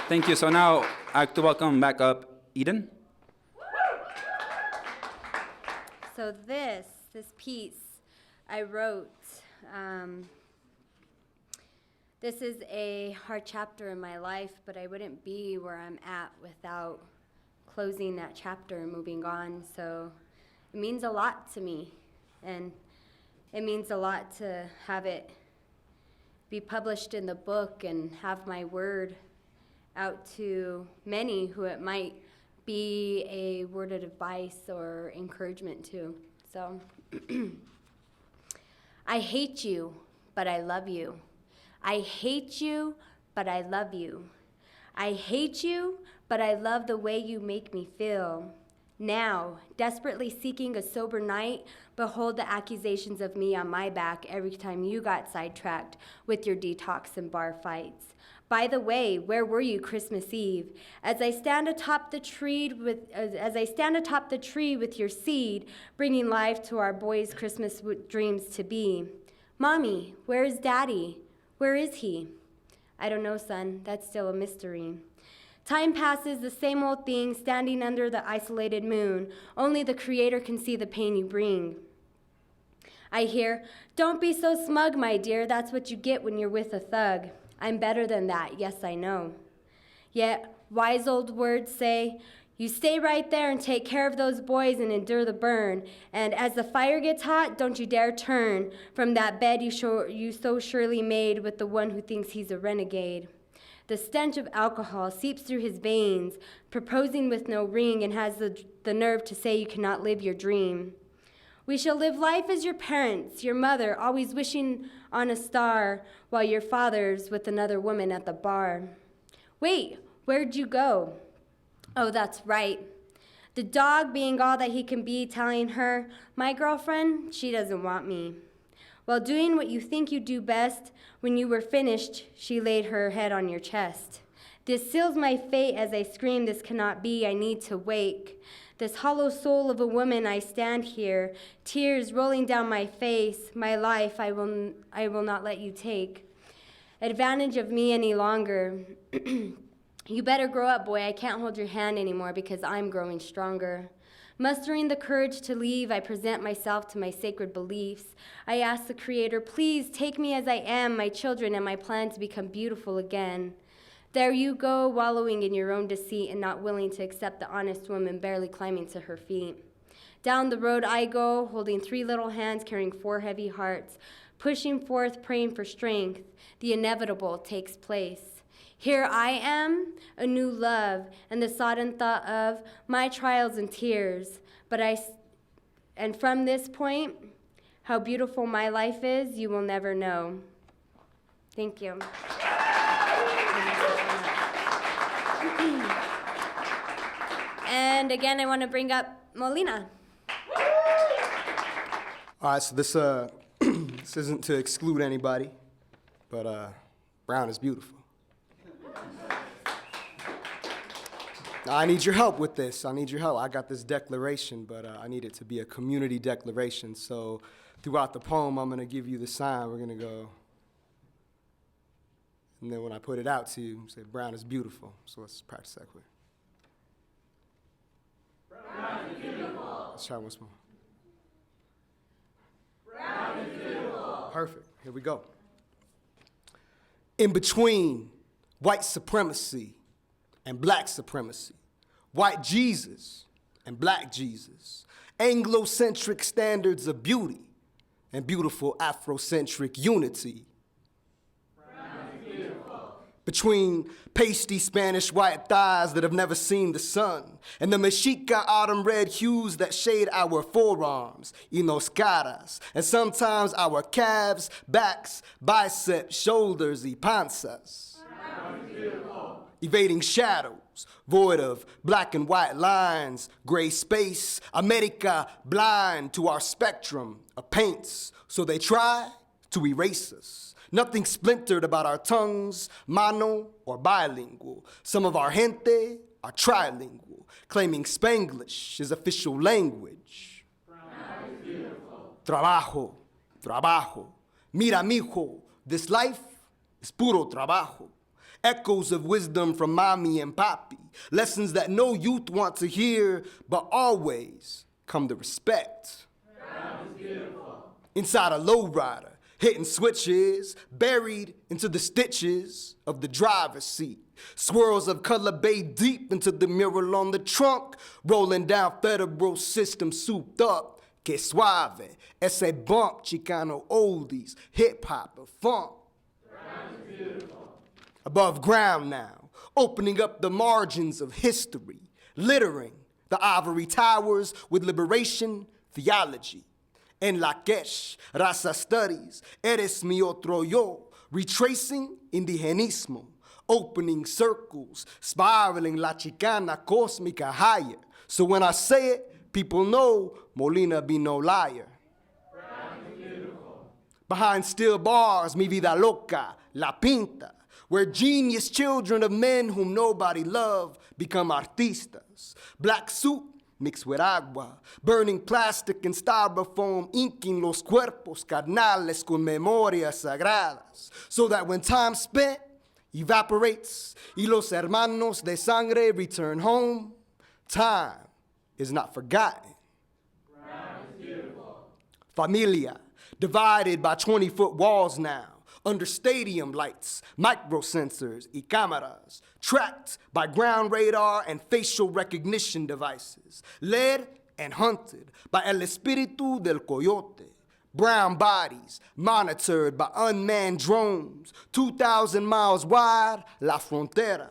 Thank you. So now I'd like to welcome back up Eden. So this piece I wrote, this is a hard chapter in my life, but I wouldn't be where I'm at without closing that chapter and moving on. So it means a lot to me, and it means a lot to have it be published in the book and have my word out to many who it might be a word of advice or encouragement to. So, I hate you, but I love you. I hate you, but but I love you. I hate you, but I love the way you make me feel. Now, desperately seeking a sober night, behold the accusations of me on my back every time you got sidetracked with your detox and bar fights. By the way, where were you Christmas Eve? As I stand atop the tree with your seed, bringing life to our boys' Christmas dreams to be. Mommy, where is Daddy? Where is he? I don't know, son. That's still a mystery. Time passes, the same old thing, standing under the isolated moon. Only the Creator can see the pain you bring. I hear, don't be so smug, my dear. That's what you get when you're with a thug. I'm better than that, yes, I know. Yet, wise old words say, you stay right there and take care of those boys and endure the burn. And as the fire gets hot, don't you dare turn from that bed you so surely made with the one who thinks he's a renegade. The stench of alcohol seeps through his veins, proposing with no ring, and has the nerve to say you cannot live your dream. We shall live life as your parents, your mother, always wishing on a star, while your father's with another woman at the bar. Wait, where'd you go? Oh, that's right. The dog being all that he can be, telling her, my girlfriend, she doesn't want me. While doing what you think you do best, when you were finished, she laid her head on your chest. This seals my fate as I scream, this cannot be, I need to wake. This hollow soul of a woman, I stand here, tears rolling down my face, my life I will not let you take advantage of me any longer. You better grow up, boy, I can't hold your hand anymore because I'm growing stronger. Mustering the courage to leave, I present myself to my sacred beliefs. I ask the Creator, please take me as I am, my children, and my plan to become beautiful again. There you go, wallowing in your own deceit and not willing to accept the honest woman barely climbing to her feet. Down the road I go, holding 3 little hands, carrying 4 heavy hearts, pushing forth, praying for strength. The inevitable takes place. Here I am, a new love, and the sodden thought of my trials and tears. And from this point, how beautiful my life is, you will never know. Thank you. And again, I want to bring up Molina. All right, so this this isn't to exclude anybody, but brown is beautiful. I need your help with this. I need your help. I got this declaration, but I need it to be a community declaration. So throughout the poem, I'm going to give you the sign. We're going to go. And then when I put it out to you, say, brown is beautiful. So let's practice that quick. Brown is beautiful. Let's try once more. Brown is beautiful. Perfect. Here we go. In between white supremacy and black supremacy, white Jesus and black Jesus, Anglo-centric standards of beauty and beautiful Afrocentric unity. Between pasty Spanish white thighs that have never seen the sun and the mexica autumn red hues that shade our forearms, y nos caras, and sometimes our calves, backs, biceps, shoulders, y panzas. Evading shadows, void of black and white lines, gray space, America blind to our spectrum of paints, so they try to erase us. Nothing splintered about our tongues, mono or bilingual. Some of our gente are trilingual, claiming Spanglish is official language. Trabajo, trabajo. Mira, mijo, this life is puro trabajo. Echoes of wisdom from mommy and papi. Lessons that no youth want to hear, but always come to respect. Inside a lowrider, hitting switches, buried into the stitches of the driver's seat. Swirls of color bathed deep into the mural on the trunk, rolling down federal system souped up. Que suave, ese bump, Chicano oldies, hip-hop or funk. Above ground now, opening up the margins of history, littering the ivory towers with liberation theology. En la Quech, raza studies, eres mi otro yo, retracing indigenismo, opening circles, spiraling La Chicana cósmica higher. So when I say it, people know Molina be no liar. Behind still bars, mi vida loca, la pinta, where genius children of men whom nobody loved become artistas. Black soup mixed with agua, burning plastic and styrofoam, inking los cuerpos carnales con memorias sagradas, so that when time spent evaporates y los hermanos de sangre return home, time is not forgotten. Familia, divided by 20-foot walls now, under stadium lights, microsensors, y cameras, tracked by ground radar and facial recognition devices, led and hunted by el espíritu del coyote. Brown bodies monitored by unmanned drones, 2,000 miles wide, la frontera.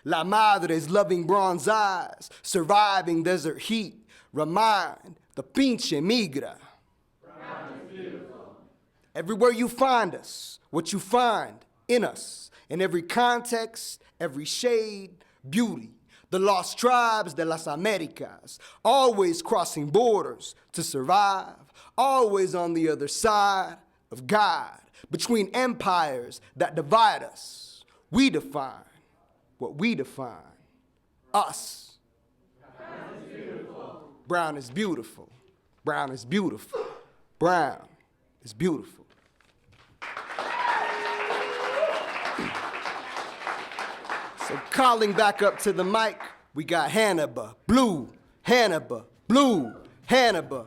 La Madre's loving bronze eyes, surviving desert heat, remind the pinche migra. Everywhere you find us, what you find in us, in every context, every shade, beauty. The lost tribes de las Americas, always crossing borders to survive, always on the other side of God. Between empires that divide us, we define what we define. Us. Brown is beautiful. Brown is beautiful. Brown is beautiful. So calling back up to the mic, we got Hannibal, blue, Hannibal, blue, Hannibal,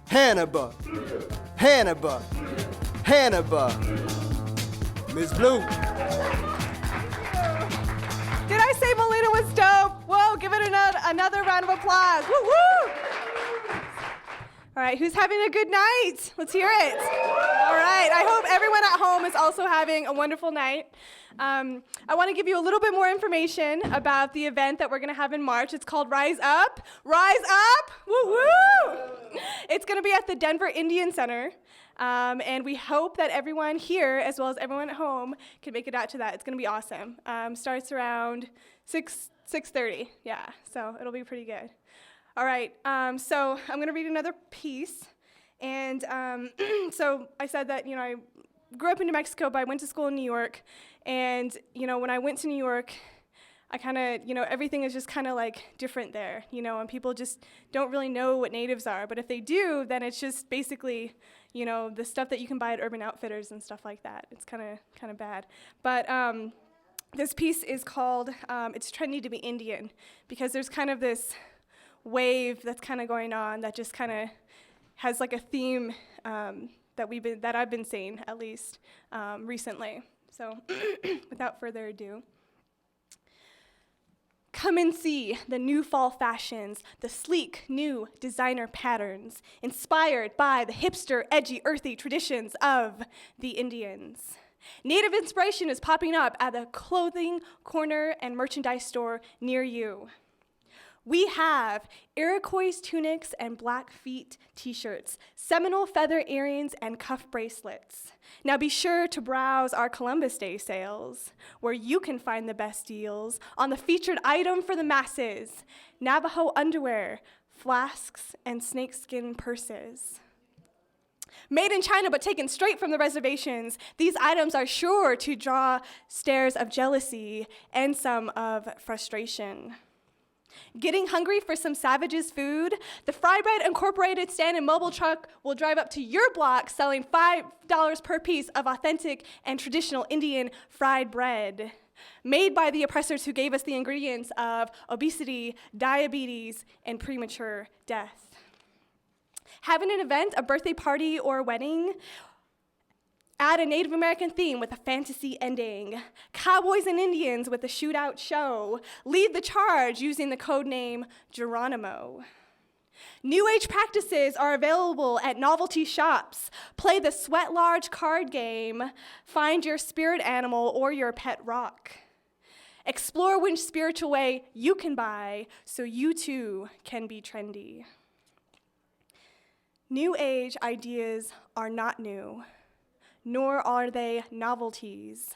Hannibal, Hannibal, Hannibal, Miss Blue. Did I say Molina was dope? Whoa, give it another round of applause. Woo woo! All right, who's having a good night? Let's hear it. All right, I hope everyone at home is also having a wonderful night. I want to give you a little bit more information about the event that we're going to have in March. It's called Rise Up. Rise Up! Woo woo! It's going to be at the Denver Indian Center. And we hope that everyone here, as well as everyone at home, can make it out to that. It's going to be awesome. Starts around 6:30. Yeah, so it'll be pretty good. All right, so I'm going to read another piece. And so I said that, I grew up in New Mexico, but I went to school in New York. And, when I went to New York, I kind of, everything is just kind of like different there, and people just don't really know what natives are. But if they do, then it's just basically, the stuff that you can buy at Urban Outfitters and stuff like that. It's kind of bad. But this piece is called, it's trendy to be Indian, because there's kind of this wave that's kind of going on that just kind of has like a theme that I've been seeing, at least recently. So without further ado, come and see the new fall fashions, the sleek new designer patterns, inspired by the hipster, edgy, earthy traditions of the Indians. Native inspiration is popping up at the clothing corner and merchandise store near you. We have Iroquois tunics and Blackfeet t-shirts, Seminole feather earrings, and cuff bracelets. Now be sure to browse our Columbus Day sales, where you can find the best deals on the featured item for the masses, Navajo underwear, flasks, and snakeskin purses. Made in China but taken straight from the reservations, these items are sure to draw stares of jealousy and some of frustration. Getting hungry for some Savage's food? The Fry Bread Incorporated stand and mobile truck will drive up to your block selling $5 per piece of authentic and traditional Indian fried bread, made by the oppressors who gave us the ingredients of obesity, diabetes, and premature death. Having an event, a birthday party, or a wedding? Add a Native American theme with a fantasy ending. Cowboys and Indians with a shootout show. Lead the charge using the code name Geronimo. New Age practices are available at novelty shops. Play the Sweat Large card game. Find your spirit animal or your pet rock. Explore which spiritual way you can buy so you too can be trendy. New Age ideas are not new, nor are they novelties.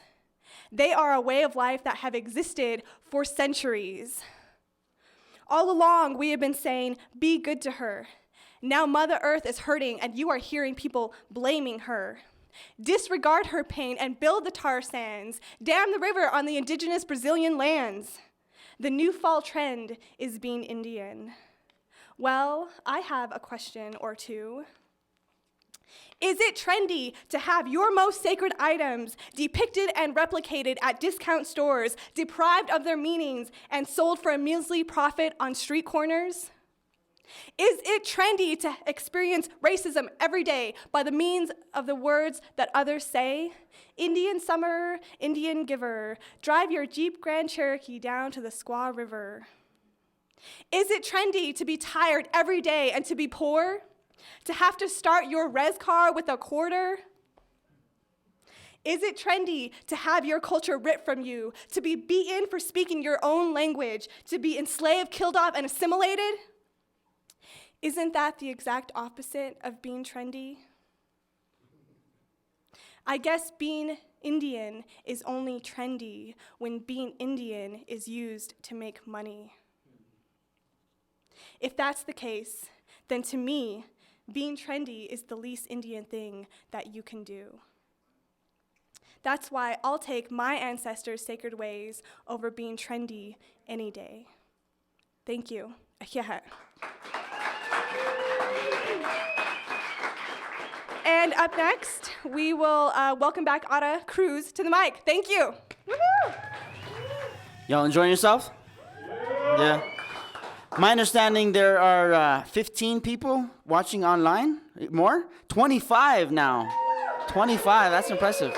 They are a way of life that have existed for centuries. All along, we have been saying, be good to her. Now Mother Earth is hurting, and you are hearing people blaming her. Disregard her pain and build the tar sands. Dam the river on the indigenous Brazilian lands. The new fall trend is being Indian. Well, I have a question or two. Is it trendy to have your most sacred items depicted and replicated at discount stores, deprived of their meanings, and sold for a measly profit on street corners? Is it trendy to experience racism every day by the means of the words that others say? Indian summer, Indian giver, drive your Jeep Grand Cherokee down to the Squaw River. Is it trendy to be tired every day and to be poor? To have to start your res car with a quarter? Is it trendy to have your culture ripped from you, to be beaten for speaking your own language, to be enslaved, killed off, and assimilated? Isn't that the exact opposite of being trendy? I guess being Indian is only trendy when being Indian is used to make money. If that's the case, then to me, being trendy is the least Indian thing that you can do. That's why I'll take my ancestors' sacred ways over being trendy any day. Thank you. And up next, we will welcome back Ada Cruz to the mic. Thank you. Woo-hoo! Y'all enjoying yourself? Yeah. My understanding, there are 15 people watching online. More? 25 now. 25, that's impressive.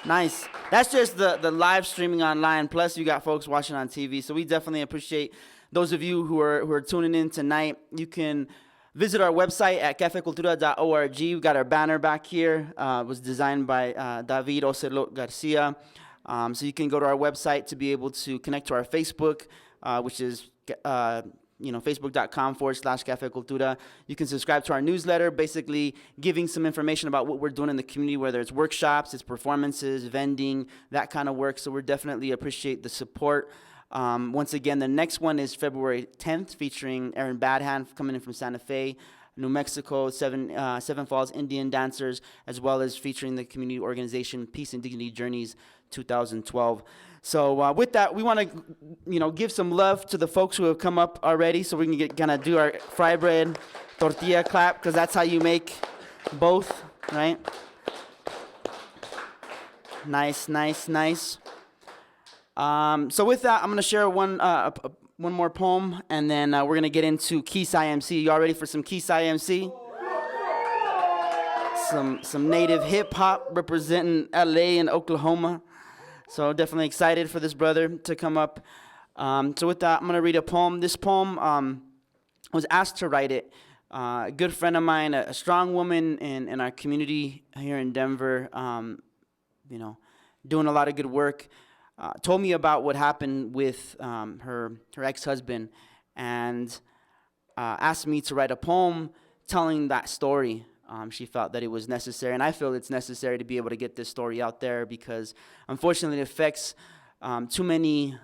Nice. That's just the live streaming online, plus you got folks watching on TV. So we definitely appreciate those of you who are tuning in tonight. You can visit our website at cafecultura.org. We've got our banner back here. It was designed by David Ocelot Garcia. So you can go to our website to be able to connect to our Facebook, which is facebook.com/Cafe Cultura. You can subscribe to our newsletter, basically giving some information about what we're doing in the community, whether it's workshops, it's performances, vending, that kind of work. So we definitely appreciate the support. Once again, the next one is February 10th, featuring Aaron Badhand coming in from Santa Fe, New Mexico, Seven Falls Indian dancers, as well as featuring the community organization Peace and Dignity Journeys 2012. So with that, we want to, give some love to the folks who have come up already, so we can kind of do our fry bread tortilla clap, because that's how you make both, right? Nice, nice, nice. So with that, I'm going to share one more poem, and then we're going to get into Keys IMC. Y'all ready for some Keys IMC? Some native hip-hop representing LA and Oklahoma. So definitely excited for this brother to come up. So with that, I'm going to read a poem. This poem, I was asked to write it. A good friend of mine, a strong woman in our community here in Denver, doing a lot of good work, told me about what happened with her ex-husband, and asked me to write a poem telling that story. She felt that it was necessary, and I feel it's necessary to be able to get this story out there, because unfortunately it affects too many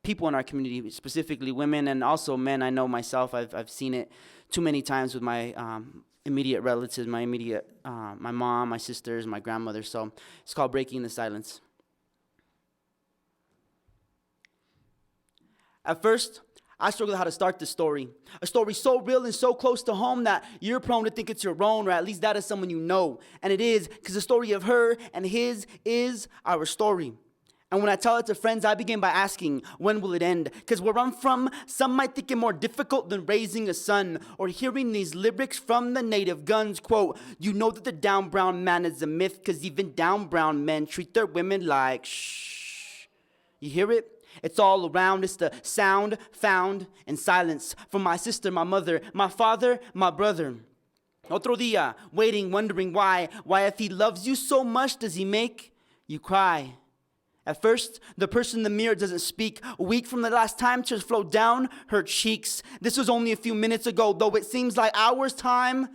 people in our community, specifically women and also men. I know myself, I've seen it too many times with my immediate relatives, my mom, my sisters, my grandmother. So it's called Breaking the Silence. At first, I struggled how to start this story. A story so real and so close to home that you're prone to think it's your own, or at least that is someone you know. And it is, because the story of her and his is our story. And when I tell it to friends, I begin by asking, when will it end? Because where I'm from, some might think it more difficult than raising a son, or hearing these lyrics from the native guns. Quote, you know that the down brown man is a myth, because even down brown men treat their women like shh. You hear it? It's all around. It's the sound found in silence. From my sister, my mother, my father, my brother. Otro dia, waiting, wondering why. Why, if he loves you so much, does he make you cry? At first, the person in the mirror doesn't speak. A week from the last time, tears flow down her cheeks. This was only a few minutes ago, though it seems like hours. Time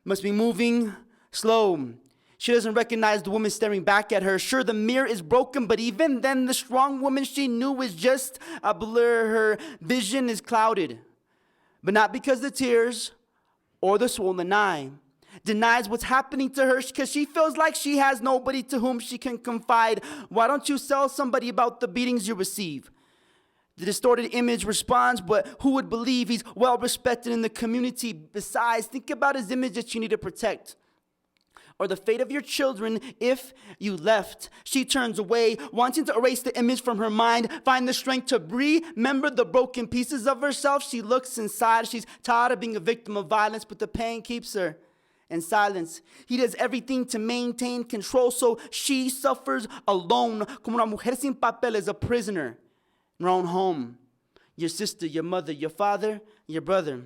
must be moving slow. She doesn't recognize the woman staring back at her. Sure, the mirror is broken, but even then, the strong woman she knew is just a blur. Her vision is clouded, but not because the tears or the swollen eye denies what's happening to her, because she feels like she has nobody to whom she can confide. Why don't you tell somebody about the beatings you receive? The distorted image responds, but who would believe he's well respected in the community? Besides, think about his image that you need to protect. Or the fate of your children if you left. She turns away, wanting to erase the image from her mind, find the strength to remember the broken pieces of herself. She looks inside. She's tired of being a victim of violence, but the pain keeps her in silence. He does everything to maintain control, so she suffers alone, como una mujer sin papeles, a prisoner in her own home. Your sister, your mother, your father, your brother.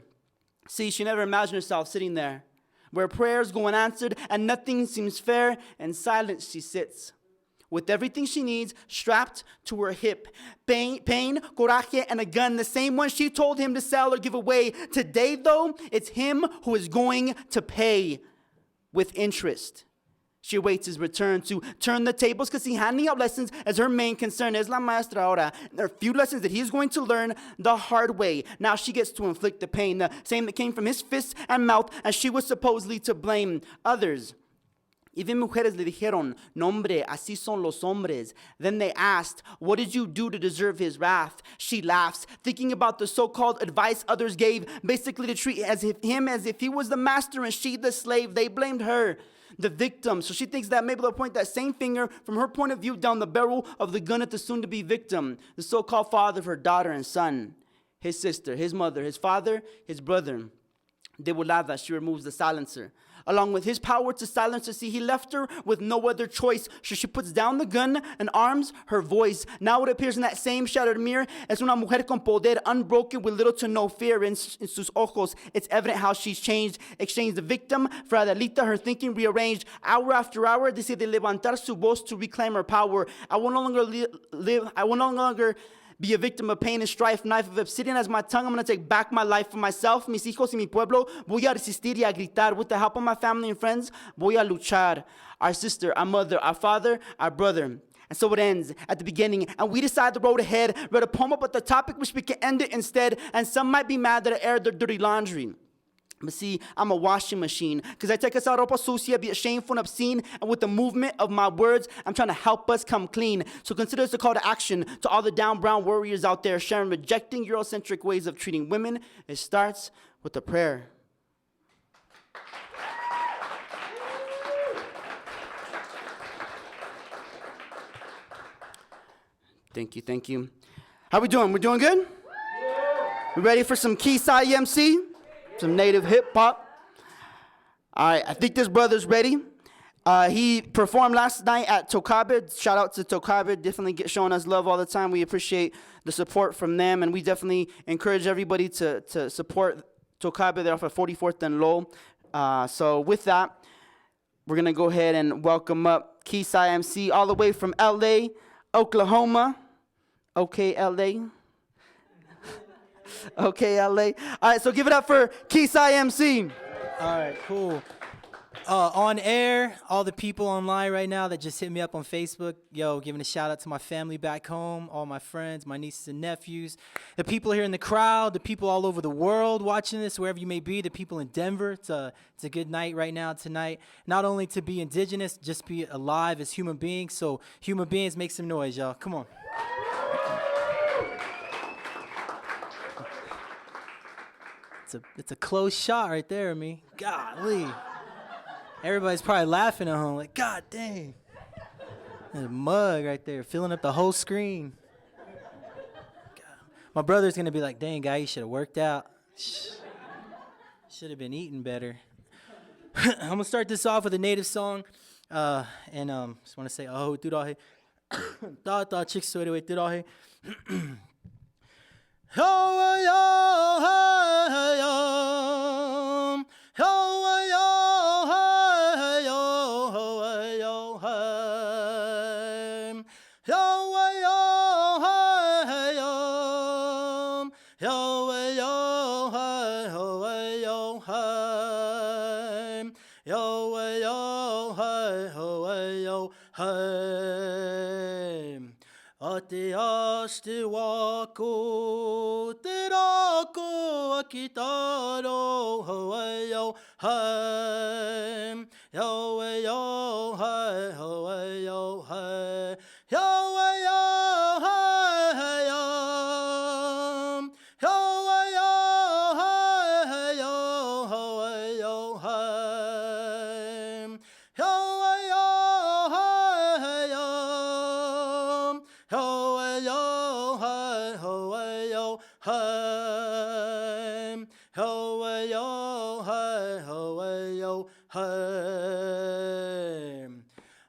See, she never imagined herself sitting there, where prayers go unanswered and nothing seems fair. In silence she sits, with everything she needs strapped to her hip. Pain, coraje, and a gun, the same one she told him to sell or give away. Today, though, it's him who is going to pay with interest. She awaits his return to turn the tables, because he handing out lessons as her main concern. Es la maestra ahora. There are a few lessons that he's going to learn the hard way. Now she gets to inflict the pain, the same that came from his fists and mouth, as she was supposedly to blame others. Even mujeres le dijeron, no hombre, así son los hombres. Then they asked, what did you do to deserve his wrath? She laughs, thinking about the so-called advice others gave, basically to treat him as if he was the master and she the slave. They blamed her, the victim. So she thinks that maybe they'll point that same finger from her point of view down the barrel of the gun at the soon-to-be victim, the so-called father of her daughter and son, his sister, his mother, his father, his brother. De volada, she removes the silencer. Along with his power to silence her, see, he left her with no other choice. So she puts down the gun and arms her voice. Now it appears in that same shattered mirror as una mujer con poder, unbroken with little to no fear in sus ojos. It's evident how she's changed. Exchanged the victim for Adelita, her thinking rearranged. Hour after hour, decide levantar su voz to reclaim her power. I will no longer live. I will no longer be a victim of pain and strife. Knife of obsidian as my tongue. I'm going to take back my life for myself, mis hijos y mi pueblo. Voy a resistir y a gritar. With the help of my family and friends, voy a luchar. Our sister, our mother, our father, our brother. And so it ends at the beginning. And we decide the road ahead. Read a poem about the topic, which we can end it instead. And some might be mad that I aired their dirty laundry. But see, I'm a washing machine, because I take us out ropa sucia, be it shameful and obscene, and with the movement of my words, I'm trying to help us come clean. So consider this a call to action to all the down brown warriors out there sharing, rejecting Eurocentric ways of treating women. It starts with a prayer. Thank you, thank you. How we doing? We doing good? We ready for some Kisai MC? Some native hip hop. All right, I think this brother's ready. He performed last night at Tokabe. Shout out to Tokabe, definitely showing us love all the time. We appreciate the support from them, and we definitely encourage everybody to support Tokabe. They're off at 44th and Lowell. So with that, we're going to go ahead and welcome up Kisai MC all the way from LA, Oklahoma. Okay, LA. Okay, LA. All right, so give it up for Kisai MC. All right, cool. On air, all the people online right now that just hit me up on Facebook, giving a shout out to my family back home, all my friends, my nieces and nephews, the people here in the crowd, the people all over the world watching this, wherever you may be, the people in Denver. It's a good night right now tonight. Not only to be indigenous, just be alive as human beings. So human beings, make some noise, y'all. Come on. It's a close shot right there, I mean. Golly. Everybody's probably laughing at home, like, God dang. There's a mug right there, filling up the whole screen. God. My brother's going to be like, dang, guy, you should have worked out. Should have been eating better. I'm going to start this off with a native song. And just want to say, oh, tudahe. Ta chicks so anyway, tudahe. hey. Ate aste wako te rako akitaro hoe yo hey. Yo yo hey hoe yo hey. Yo yo hey yo. Yo yo hey yo hoe yo hey. Yo yo hey yo. Ho yo hey ho yo hey. Ho yo hey ho yo hey.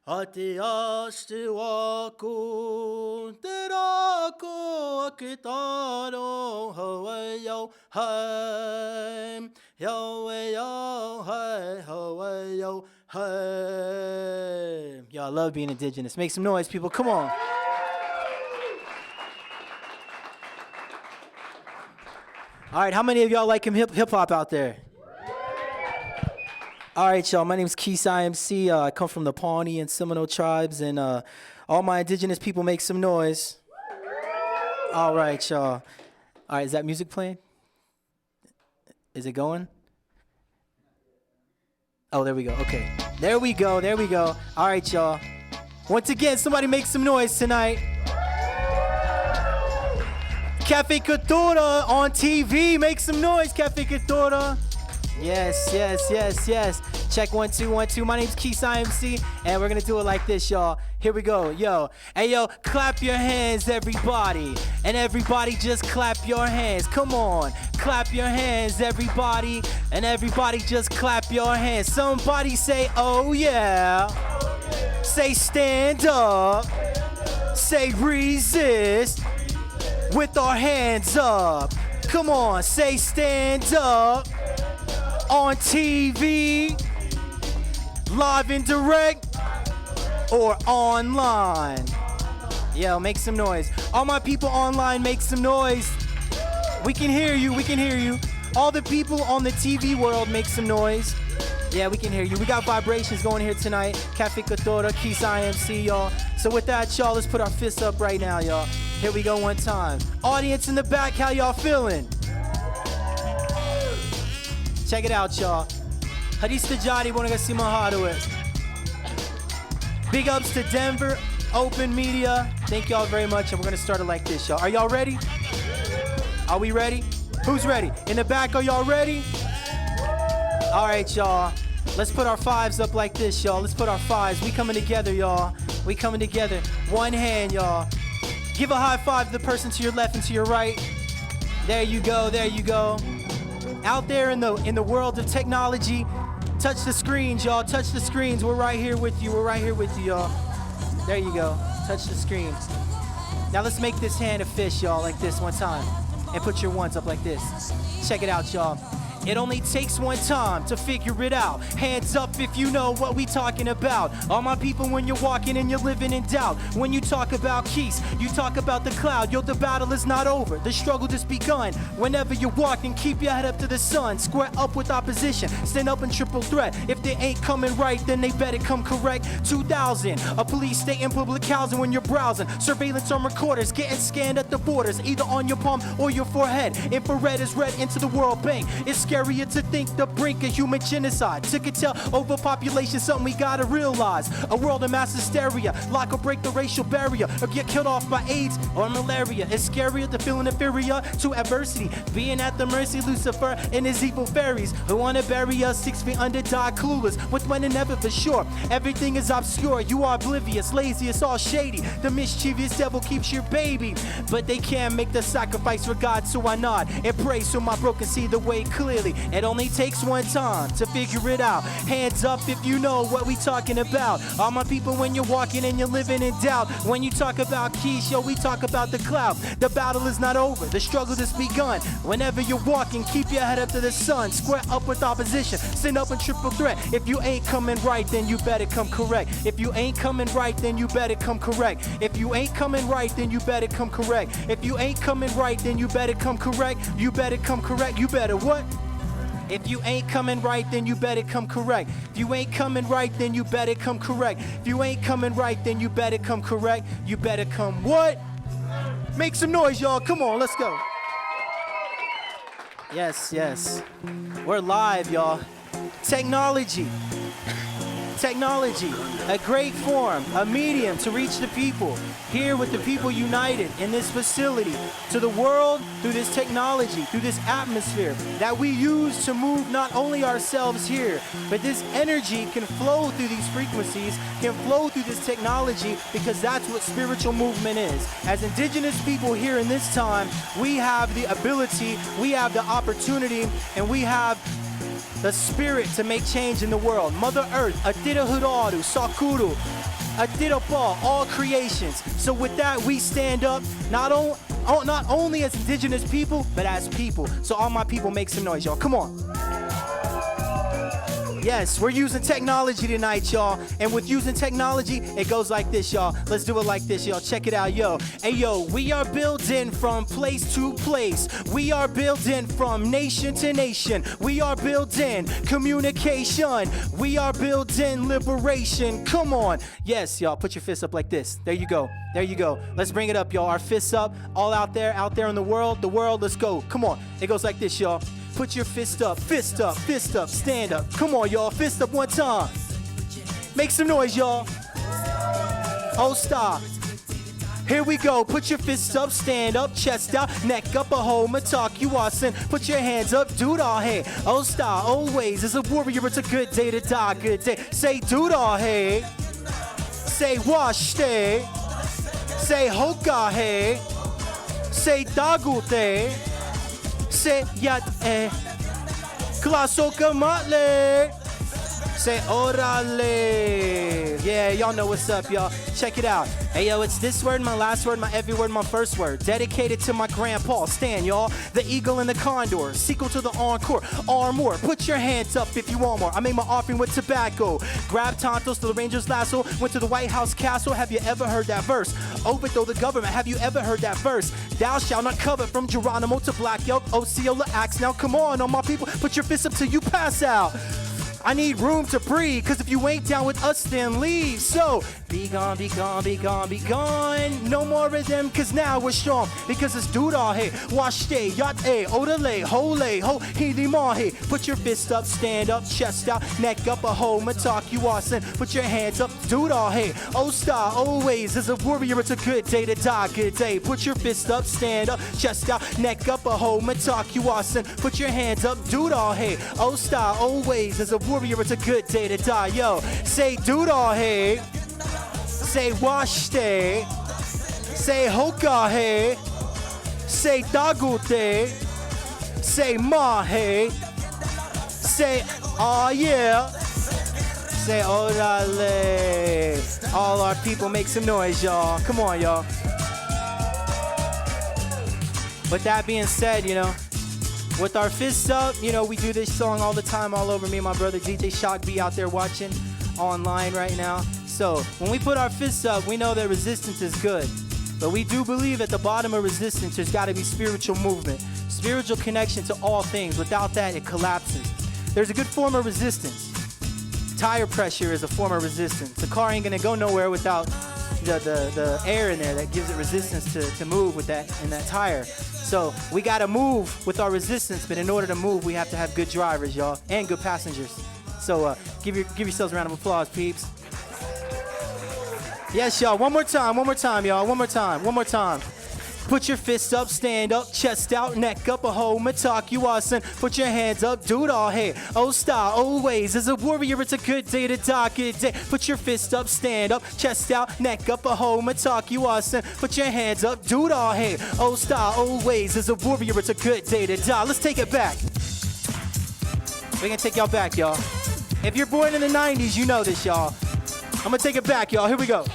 Ate aste wako te rako akitaro ho yo hey. Yo yo hey ho yo hey. Y'all love being indigenous. Make some noise, people. Come on. All right, how many of y'all like hip hop out there? All right, y'all. My name's Keith IMC. I come from the Pawnee and Seminole tribes, and all my indigenous people make some noise. All right, y'all. All right, is that music playing? Is it going? Oh, there we go. Okay. There we go. There we go. All right, y'all. Once again, somebody make some noise tonight. Cafe Cultura on TV. Make some noise, Cafe Cultura. Yes, yes, yes, yes. Check 1 2 1 2. My name's Keith IMC, and we're gonna do it like this, y'all. Here we go, yo. Hey, yo, clap your hands, everybody, and everybody just clap your hands. Come on, clap your hands, everybody, and everybody just clap your hands. Somebody say, oh yeah. Say stand up. Say resist. With our hands up. Come on, say stand up. On TV, live and direct, or online. Yo, make some noise. All my people online, make some noise. We can hear you, we can hear you. All the people on the TV world, make some noise. Yeah, we can hear you. We got vibrations going here tonight. Cafe Cultura, Keith IMC, y'all. So with that, y'all, let's put our fists up right now, y'all. Here we go one time. Audience in the back, how y'all feeling? Check it out, y'all. Harista Jari, Bonagasima Hardware. Big ups to Denver, Open Media. Thank y'all very much, and we're gonna start it like this, y'all. Are y'all ready? Are we ready? Who's ready? In the back, are y'all ready? All right, y'all. Let's put our fives up like this, y'all. Let's put our fives. We coming together, y'all. We coming together. One hand, y'all. Give a high five to the person to your left and to your right. There you go, there you go. Out there in the world of technology, touch the screens, y'all. Touch the screens. We're right here with you. We're right here with you, y'all. There you go. Touch the screens. Now let's make this hand a fish, y'all, like this one time. And put your ones up like this. Check it out, y'all. It only takes one time to figure it out. Hands up if you know what we talking about. All my people, when you're walking and you're living in doubt. When you talk about keys, you talk about the cloud. Yo, the battle is not over. The struggle just begun. Whenever you're walking, keep your head up to the sun. Square up with opposition. Stand up in triple threat. If they ain't coming right, then they better come correct. 2000, a police state in public housing when you're browsing. Surveillance on recorders, getting scanned at the borders. Either on your palm or your forehead. Infrared is read into the World Bank. It's scarier to think the brink of human genocide. Sick and tell, overpopulation, something we gotta realize. A world of mass hysteria, lock or break the racial barrier, or get killed off by AIDS or malaria. It's scarier to feeling inferior to adversity, being at the mercy of Lucifer and his evil fairies who wanna bury us 6 feet under, die clueless with when and never for sure. Everything is obscure, you are oblivious, lazy, it's all shady. The mischievous devil keeps your baby, but they can't make the sacrifice for God, so I nod and pray so my broken see the way clearly. It only takes one time to figure it out. Hands up if you know what we talking about. All my people, when you're walking and you're living in doubt. When you talk about keys, yo, we talk about the cloud. The battle is not over, the struggle just begun. Whenever you're walking, keep your head up to the sun. Square up with opposition, stand up in triple threat. If you ain't coming right, then you better come correct. If you ain't coming right, then you better come correct. If you ain't coming right, then you better come correct. If you ain't coming right, then you better come correct. You better come correct. You better what? If you ain't coming right, then you better come correct. If you ain't coming right, then you better come correct. If you ain't coming right, then you better come correct. You better come what? Make some noise, y'all. Come on, let's go. Yes, yes. We're live, y'all. Technology. Technology, a great form, a medium to reach the people. Here with the people united in this facility, to the world through this technology, through this atmosphere that we use to move not only ourselves here, but this energy can flow through these frequencies, can flow through this technology, because that's what spiritual movement is. As indigenous people here in this time, we have the ability, we have the opportunity, and we have the spirit to make change in the world. Mother Earth, Atira Huraru, Sakuru, Atira Pa, all creations. So with that, we stand up, not only as indigenous people, but as people. So all my people, make some noise, y'all. Come on. Yes, we're using technology tonight, y'all. And with using technology, it goes like this, y'all. Let's do it like this, y'all. Check it out, yo. Hey, yo, we are building from place to place. We are building from nation to nation. We are building communication. We are building liberation. Come on. Yes, y'all, put your fists up like this. There you go. There you go. Let's bring it up, y'all. Our fists up, all out there in the world, let's go. Come on. It goes like this, y'all. Put your fist up, fist up, fist up, stand up. Come on, y'all, fist up one time. Make some noise, y'all. Oh, stop. Here we go. Put your fists up, stand up, chest out, neck up, a hole, talk you awesome. Put your hands up, dude, all hey. Oh, stop, always. As a warrior, it's a good day to die, good day. Say, dude, all hey. Say, wash, stay. Say, hoka, hey. Say, dagute. Say yat klasoka matle. Say orale. Yeah, y'all know what's up, y'all. Check it out. Hey, yo, it's this word, my last word, my every word, my first word. Dedicated to my grandpa, Stan, y'all. The eagle and the condor. Sequel to the encore. Armor. Put your hands up if you want more. I made my offering with tobacco. Grab Tontos to the Ranger's lasso. Went to the White House castle. Have you ever heard that verse? Overthrow the government. Have you ever heard that verse? Thou shalt not covet from Geronimo to Black Elk. Osceola axe. Now come on, all my people. Put your fists up till you pass out. I need room to breathe, cause if you ain't down with us, then leave. So, be gone, be gone, be gone, be gone. No more of them, cause now we're strong. Because it's dude all hey, wash stay, yacht a, odale, hole, ho, he the mahe. Put your fist up, stand up, chest out, neck up, a hole, talk you awesome. Put your hands up, dude all hey. Oh, star, always, as a warrior, it's a good day to die, good day. Put your fist up, stand up, chest out, neck up, a hole, talk you awesome. Put your hands up, dude all hey. Oh, star, always, as a warrior, it's a good day to die, yo. Say dude all hey. Say wash stay. Say hoka hey. Say dagute. Say ma hey. Say aw yeah. Say orale. All our people make some noise, y'all. Come on, y'all. With that being said, you know, with our fists up, you know, we do this song all the time all over. Me and my brother DJ Shock be out there watching online right now. So when we put our fists up, we know that resistance is good. But we do believe at the bottom of resistance, there's got to be spiritual movement, spiritual connection to all things. Without that, it collapses. There's a good form of resistance. Tire pressure is a form of resistance. The car ain't going to go nowhere without the air in there that gives it resistance to move with that in that tire. So we got to move with our resistance, but in order to move, we have to have good drivers, y'all, and good passengers. So give yourselves a round of applause, peeps. Yes, y'all. One more time, y'all. One more time. Put your fists up, stand up, chest out, neck up, a hole, talk you awesome. Put your hands up, dude all hey. Oh, star, always. As a warrior, it's a good day to die, good day. Put your fists up, stand up, chest out, neck up, a hole, talk you awesome. Put your hands up, dude all hey. Oh, star, always. As a warrior, it's a good day to die. Let's take it back. We're gonna take y'all back, y'all. If you're born in the 90s, you know this, y'all. I'm gonna take it back, y'all. Here we go.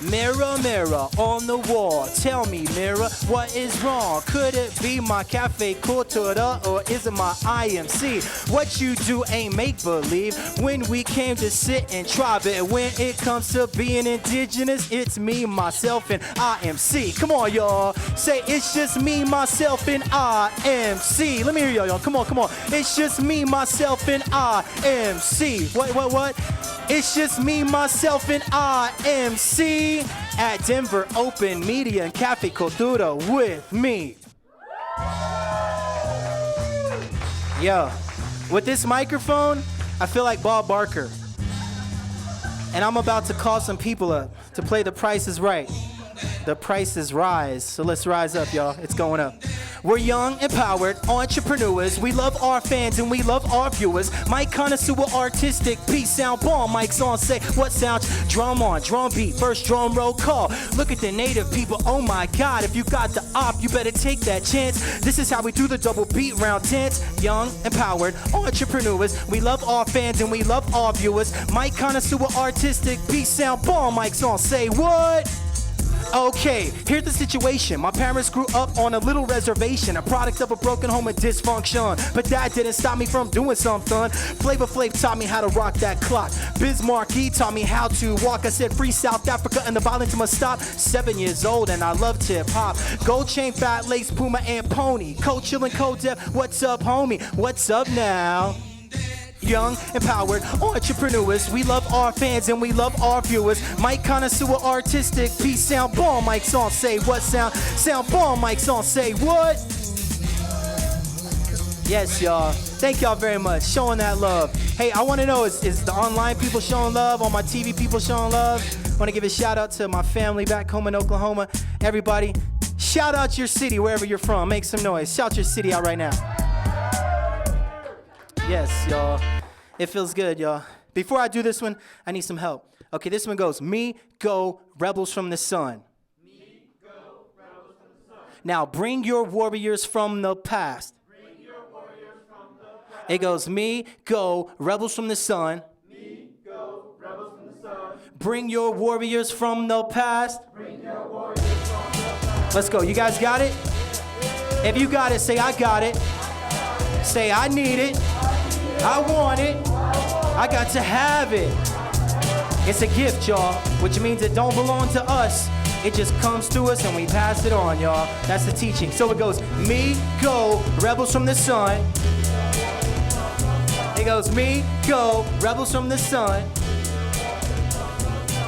Mirror, mirror on the wall, tell me, mirror, what is wrong? Could it be my Cafe Cultura or is it my IMC? What you do ain't make-believe. When we came to sit and try, but when it comes to being indigenous, it's me, myself, and IMC. Come on, y'all. Say, it's just me, myself, and IMC. Let me hear y'all. Come on, come on. It's just me, myself, and IMC. What? It's just me, myself, and IMC at Denver Open Media and Cafe Cultura with me. Yo, with this microphone, I feel like Bob Barker. And I'm about to call some people up to play The Price is Right. The prices rise, so let's rise up, y'all. It's going up. We're young, empowered entrepreneurs. We love our fans and we love our viewers. Mic connoisseur, artistic, peace, sound bomb. Mics on, say what sounds? Drum on, drum beat, first drum roll call. Look at the native people, oh my God. If you got the op, you better take that chance. This is how we do the double beat round dance. Young, empowered entrepreneurs. We love our fans and we love our viewers. Mic connoisseur, artistic, peace, sound bomb. Mics on, say what? Okay, here's the situation. My parents grew up on a little reservation, a product of a broken home and dysfunction. But that didn't stop me from doing something. Flavor Flav taught me how to rock that clock. Biz Markie taught me how to walk. I said free South Africa and the violence must stop. 7 years old and I loved hip hop. Gold chain, fat lace, Puma and Pony. Cold chillin', cold deaf. What's up, homie? What's up now? Young, empowered entrepreneurs. We love our fans and we love our viewers. Mic connoisseur, artistic, peace, sound bomb. Mics on, say what sound? Sound bomb. Mics on, say what? Yes, y'all. Thank y'all very much. Showing that love. Hey, I want to know, is the online people showing love? Or my TV people showing love? I want to give a shout out to my family back home in Oklahoma. Everybody, shout out your city wherever you're from. Make some noise. Shout your city out right now. Yes, y'all. It feels good, y'all. Before I do this one, I need some help. Okay, this one goes, me, go, rebels from the sun. Me, go, rebels from the sun. Now, bring your warriors from the past. Bring your warriors from the past. It goes, me, go, rebels from the sun. Me, go, rebels from the sun. Bring your warriors from the past. Bring your warriors from the past. Let's go. You guys got it? If you got it, say, I got it. Say, I need it. I want it. I got to have it. It's a gift, y'all, which means it don't belong to us. It just comes to us and we pass it on, y'all. That's the teaching. So it goes, me, go, rebels from the sun. It goes, me, go, rebels from the sun.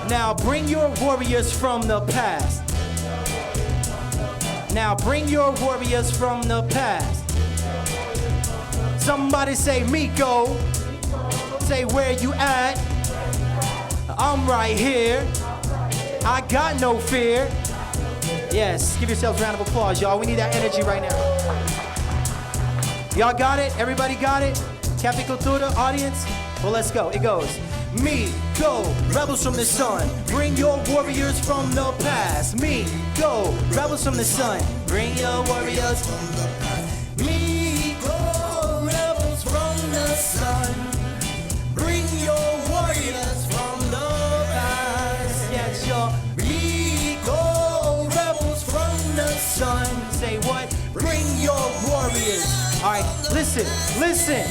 Now bring your warriors from the past. Now bring your warriors from the past. Somebody say, me go. Say, where you at? I'm right here. I got no fear. Yes, give yourselves a round of applause, y'all. We need that energy right now. Y'all got it? Everybody got it? Cafe Cultura, audience? Well, let's go. It goes, me, go, rebels from the sun. Bring your warriors from the past. Me, go, rebels from the sun. Bring your warriors from the past. Me, go, rebels from the sun. Bring your warriors from the past. Yes, y'all. Me, go, rebels from the sun. Say what? Bring your warriors. All right, listen, listen.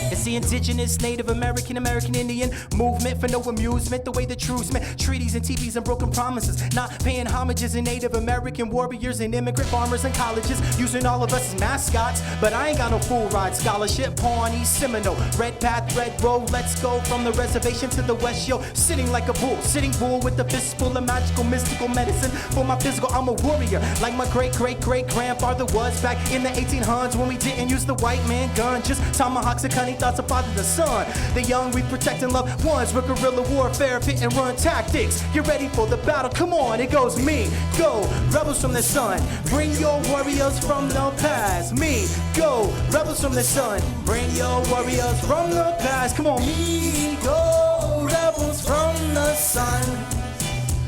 It's the indigenous, Native American, American Indian movement for no amusement. The way the truths meant treaties and TVs and broken promises. Not paying homages in Native American warriors and immigrant farmers and colleges. Using all of us as mascots. But I ain't got no full ride scholarship. Pawnee, Seminole, Red Path, Red Road. Let's go from the reservation to the West, yo. Sitting like a bull, sitting bull with a fist full of magical, mystical medicine. For my physical, I'm a warrior. Like my great-great-great-grandfather was back in the 1800s when we didn't use the white man gun. Just tomahawks and cunning thoughts of father the son. The young we protect and love ones with guerrilla warfare, fit and run tactics. Get ready for the battle, come on. It goes, me, go, rebels from the sun. Bring your warriors from the past. Me, go, rebels from the sun. Bring your warriors from the past. Come on. Me, go, rebels from the sun.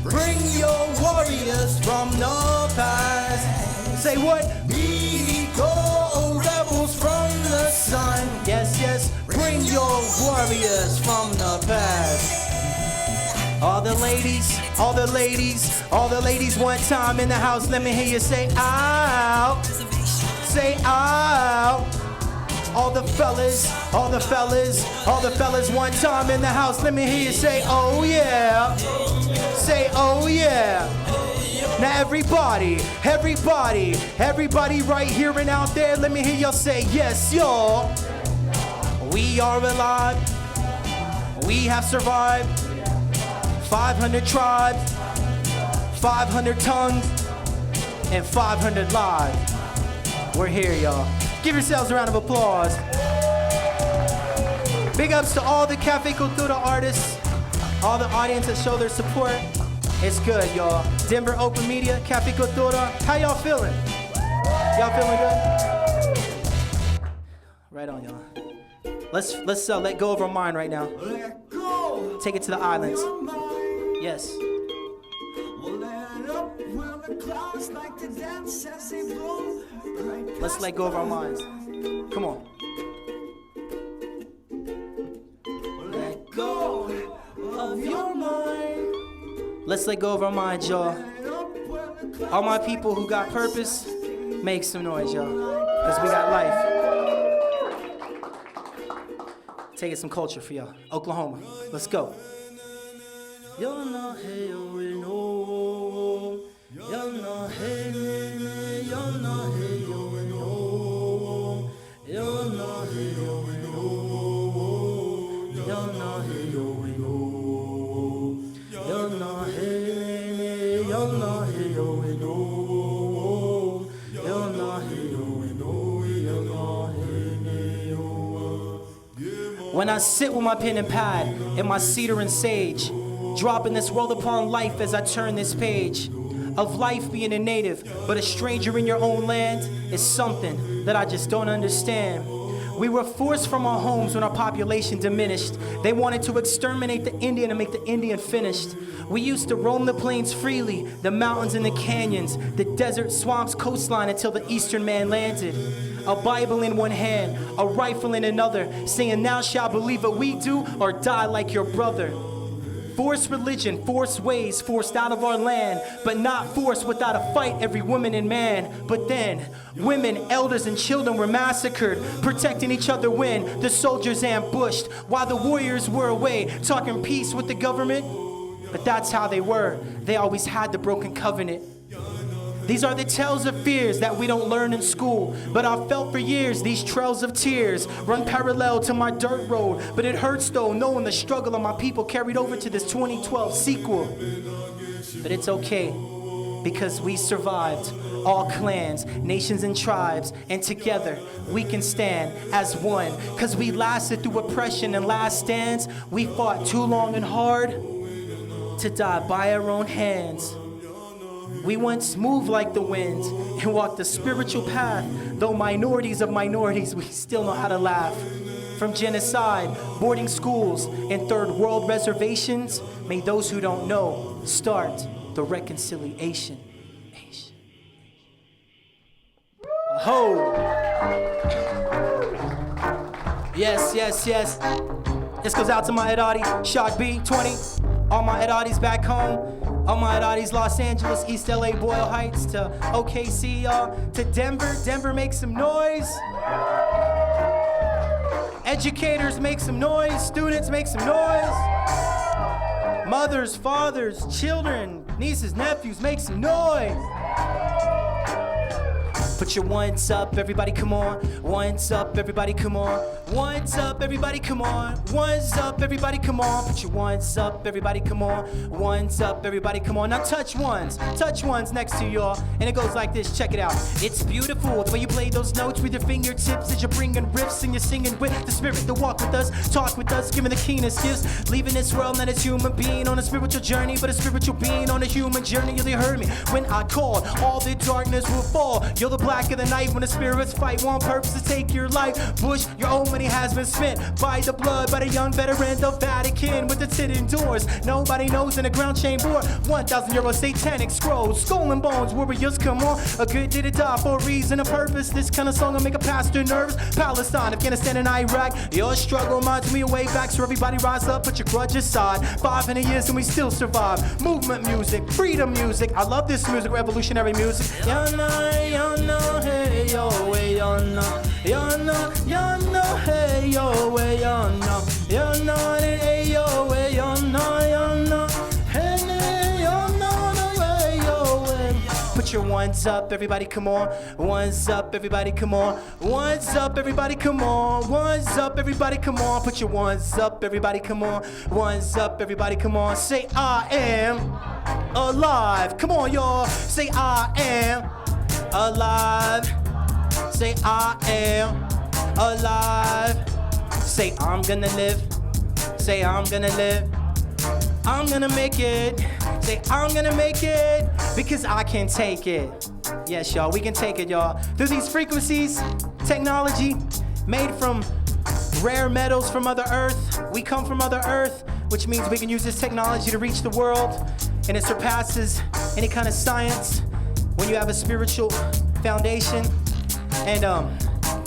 Bring your warriors from the past. Say what? Me, go, rebels from the sun. Yes, yes. Bring your warriors from the past. All the ladies, all the ladies, all the ladies one time in the house, let me hear you say out. Say out. All the fellas, all the fellas, all the fellas one time in the house, let me hear you say oh yeah. Say oh yeah. Now everybody, everybody, everybody right here and out there, let me hear y'all say yes, y'all. We are alive. We have survived. 500 tribes, 500 tongues, and 500 lives. We're here, y'all. Give yourselves a round of applause. Big ups to all the Cafe Cultura artists, all the audience that show their support. It's good, y'all. Denver Open Media, Cafe Cultura. How y'all feeling? Y'all feeling good? Right on, y'all. Let's let go of our mind right now. Take it to the islands. Yes. Let's let go of our minds. Come on. Let go of your mind. Let's let go of our minds, y'all. All my people who got purpose, make some noise, y'all. Because we got life. Taking some culture for y'all. Oklahoma. Let's go. You're not here, you know. You're not here, you're not here, you know. You're not here, you know. You're not here, you know. You're not here, you're not here, you know. You're not here, you know. You're not here. When I sit with my pen and pad and my cedar and sage, dropping this world upon life as I turn this page of life being a native, but a stranger in your own land is something that I just don't understand. We were forced from our homes when our population diminished. They wanted to exterminate the Indian and make the Indian finished. We used to roam the plains freely, the mountains and the canyons, the desert, swamps, coastline until the eastern man landed. A Bible in one hand, a rifle in another, saying, "Thou shalt believe what we do or die like your brother." Forced religion, forced ways, forced out of our land, but not forced without a fight, every woman and man. But then, women, elders, and children were massacred, protecting each other when the soldiers ambushed, while the warriors were away, talking peace with the government. But that's how they were. They always had the broken covenant. These are the tales of fears that we don't learn in school, but I've felt for years these trails of tears run parallel to my dirt road. But it hurts though, knowing the struggle of my people carried over to this 2012 sequel. But it's okay, because we survived, all clans, nations and tribes, and together we can stand as one. Cause we lasted through oppression and last stands. We fought too long and hard to die by our own hands. We once moved like the wind and walked the spiritual path. Though minorities of minorities, we still know how to laugh. From genocide, boarding schools, and third world reservations, may those who don't know start the reconciliation. Ho! Yes, yes, yes. This goes out to my Edadi, Shock B, 20. All my Edadis back home. All my Edadis, Los Angeles, East LA, Boyle Heights, to OKC, y'all. To Denver, Denver, make some noise. Educators, make some noise. Students, make some noise. Mothers, fathers, children, nieces, nephews, make some noise. Put your ones up, everybody come on. Ones up, everybody come on. Ones up, everybody come on. Ones up, everybody come on. Put your ones up, everybody come on. Ones up, everybody come on. Now touch ones next to y'all. And it goes like this, check it out. It's beautiful the way you play those notes with your fingertips as you're bringing riffs and you're singing with the spirit to walk with us, talk with us, giving the keenest gifts. Leaving this world not a human being on a spiritual journey, but a spiritual being on a human journey. You heard me when I called, all the darkness will fall. You're the black of the night when the spirits fight one purpose to take your life. Bush, your own money has been spent by the blood, by the young veteran of Vatican with the tin doors. Nobody knows in the ground chamber. 1,000 euro satanic scrolls, skull and bones, warriors come on. A good did it die for a reason, a purpose. This kind of song will make a pastor nervous. Palestine, Afghanistan, and Iraq. Your struggle reminds me of way back, so everybody rise up, put your grudge aside. 500 years and we still survive. Movement music, freedom music. I love this music, revolutionary music. Hey, yo, hey, yo, hey, yo, hey, yo, hey, yo, hey, Put your ones up, everybody come on. Ones up, everybody come on. Ones up, everybody come on. Ones up, everybody come on. Put your ones up, everybody come on. Ones up, everybody come on. Say I am alive. Come on, y'all. Say I am alive. Say I am alive. Say I'm gonna live. Say I'm gonna live. I'm gonna make it. Say I'm gonna make it because I can take it. Yes, y'all, we can take it, y'all. Through these frequencies, technology made from rare metals from Mother Earth. We come from Mother Earth, which means we can use this technology to reach the world, and it surpasses any kind of science when you have a spiritual foundation. And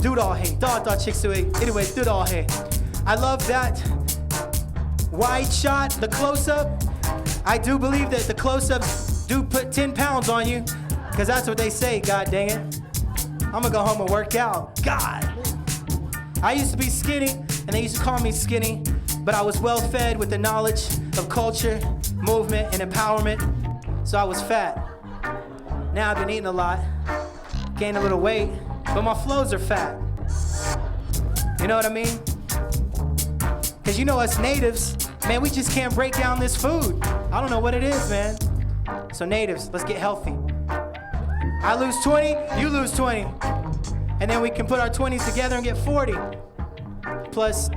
doodle hey, da chicks away. Anyway, doodle hey. I love that wide shot, the close-up. I do believe that the close-ups do put 10 pounds on you, because that's what they say, god dang it. I'm gonna go home and work out. God. I used to be skinny, and they used to call me skinny, but I was well-fed with the knowledge of culture, movement, and empowerment, so I was fat. Now I've been eating a lot, gained a little weight, but my flows are fat. You know what I mean? Because you know us natives, man, we just can't break down this food. I don't know what it is, man. So natives, let's get healthy. I lose 20, you lose 20. And then we can put our 20s together and get 40. Plus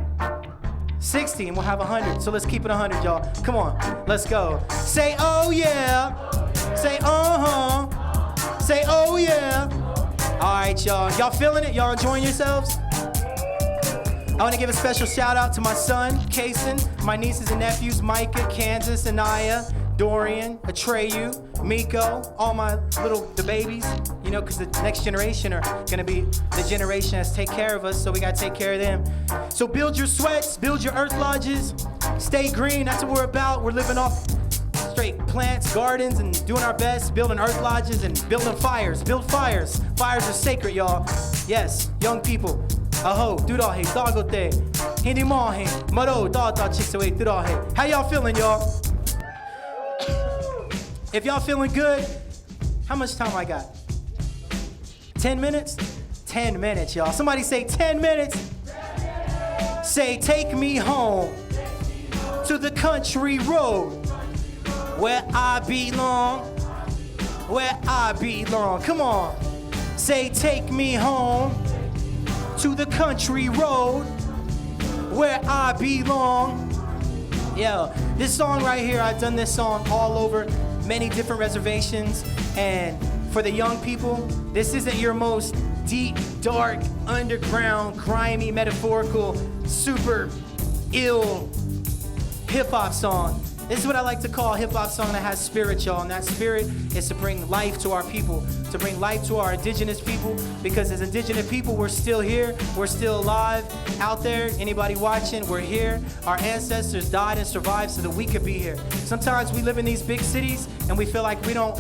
60 and we'll have 100. So let's keep it 100, y'all. Come on, let's go. Say, oh yeah. Say, uh-huh. Say, oh yeah. All right, y'all. Y'all feeling it? Y'all enjoying yourselves? I want to give a special shout out to my son, Kason, my nieces and nephews, Micah, Kansas, Anaya, Dorian, Atreyu, Miko, all my the babies, you know, because the next generation are going to be the generation that's take care of us, so we got to take care of them. So build your sweats, build your earth lodges, stay green, that's what we're about. We're living off straight plants, gardens, and doing our best, building earth lodges and building fires. Build fires. Fires are sacred, y'all. Yes, young people. Aho, doodle hey, dagote, hindi mo hey, maro, da chicks away, doodle hey. How y'all feeling, y'all? If y'all feeling good, how much time I got? 10 minutes? 10 minutes, y'all. Somebody say 10 minutes. Say, take me home to the country road where I belong, where I belong. Come on. Say, take me home to the country road where I belong. Yo, this song right here, I've done this song all over many different reservations, and for the young people, this isn't your most deep, dark, underground, grimy, metaphorical, super ill hip-hop song. This is what I like to call a hip-hop song that has spirit, y'all, and that spirit is to bring life to our people, to bring life to our indigenous people, because as indigenous people, we're still here, we're still alive, out there, anybody watching, we're here. Our ancestors died and survived so that we could be here. Sometimes we live in these big cities, and we feel like we don't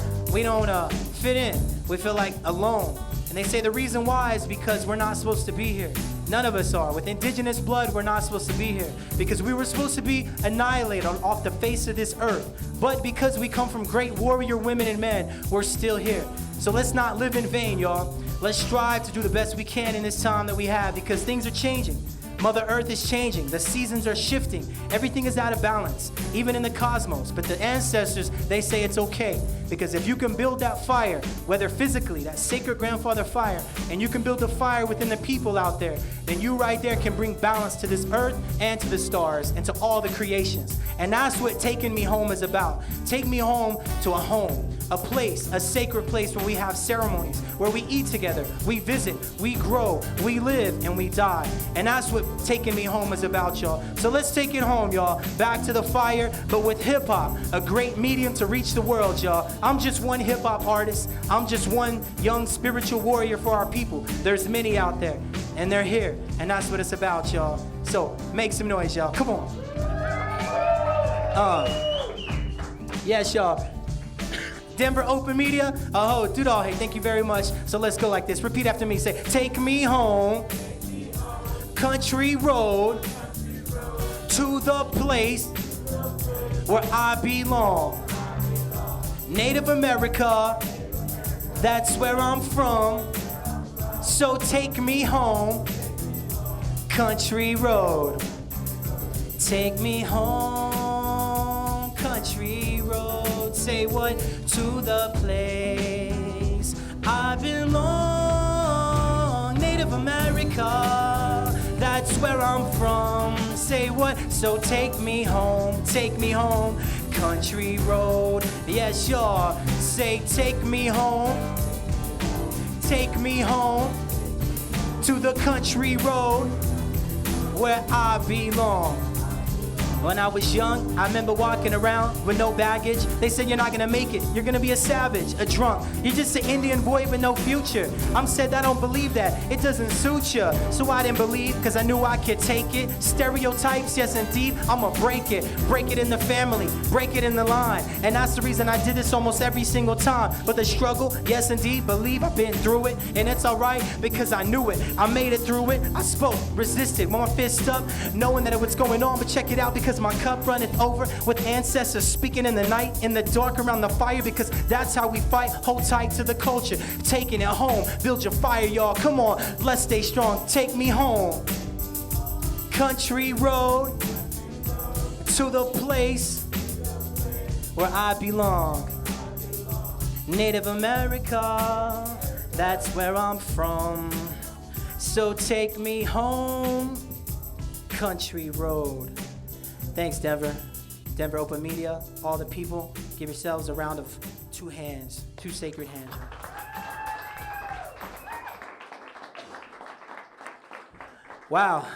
fit in. We feel like alone. And they say the reason why is because we're not supposed to be here. None of us are. With indigenous blood, we're not supposed to be here because we were supposed to be annihilated off the face of this earth. But because we come from great warrior women and men, we're still here. So let's not live in vain, y'all. Let's strive to do the best we can in this time that we have, because things are changing. Mother Earth is changing. The seasons are shifting. Everything is out of balance, even in the cosmos. But the ancestors, they say it's okay, because if you can build that fire, whether physically, that sacred grandfather fire, and you can build a fire within the people out there, then you right there can bring balance to this earth and to the stars and to all the creations. And that's what Taking Me Home is about. Take me home to a home a place, a sacred place where we have ceremonies, where we eat together, we visit, we grow, we live, and we die. And that's what Taking Me Home is about, y'all. So let's take it home, y'all. Back to the fire, but with hip-hop, a great medium to reach the world, y'all. I'm just one hip-hop artist. I'm just one young spiritual warrior for our people. There's many out there, and they're here, and that's what it's about, y'all. So make some noise, y'all. Come on. Yes, y'all. Denver Open Media. Oh, dude, hey, thank you very much. So let's go like this. Repeat after me. Say, take me home, country road, to the place where I belong. Native America, that's where I'm from. So take me home, country road. Take me home, country road. Say what? To the place I belong. Native America, that's where I'm from. Say what? So take me home, country road. Yes, y'all. Say take me home to the country road where I belong. When I was young, I remember walking around with no baggage. They said you're not gonna make it. You're gonna be a savage, a drunk. You're just an Indian boy with no future. I'm said I don't believe that. It doesn't suit you. So I didn't believe, cause I knew I could take it. Stereotypes, yes indeed, I'ma break it. Break it in the family, break it in the line. And that's the reason I did this almost every single time. But the struggle, yes indeed, believe I've been through it. And it's alright, because I knew it. I made it through it. I spoke, resisted, with my fist up, knowing that it was going on. But check it out, because my cup runneth over with ancestors speaking in the night, in the dark around the fire, because that's how we fight. Hold tight to the culture, taking it home. Build your fire, y'all. Come on, let's stay strong. Take me home, country road, to the place where I belong. Native America, that's where I'm from. So take me home, country road. Thanks, Denver. Denver Open Media, all the people, give yourselves a round of two hands, two sacred hands. Wow,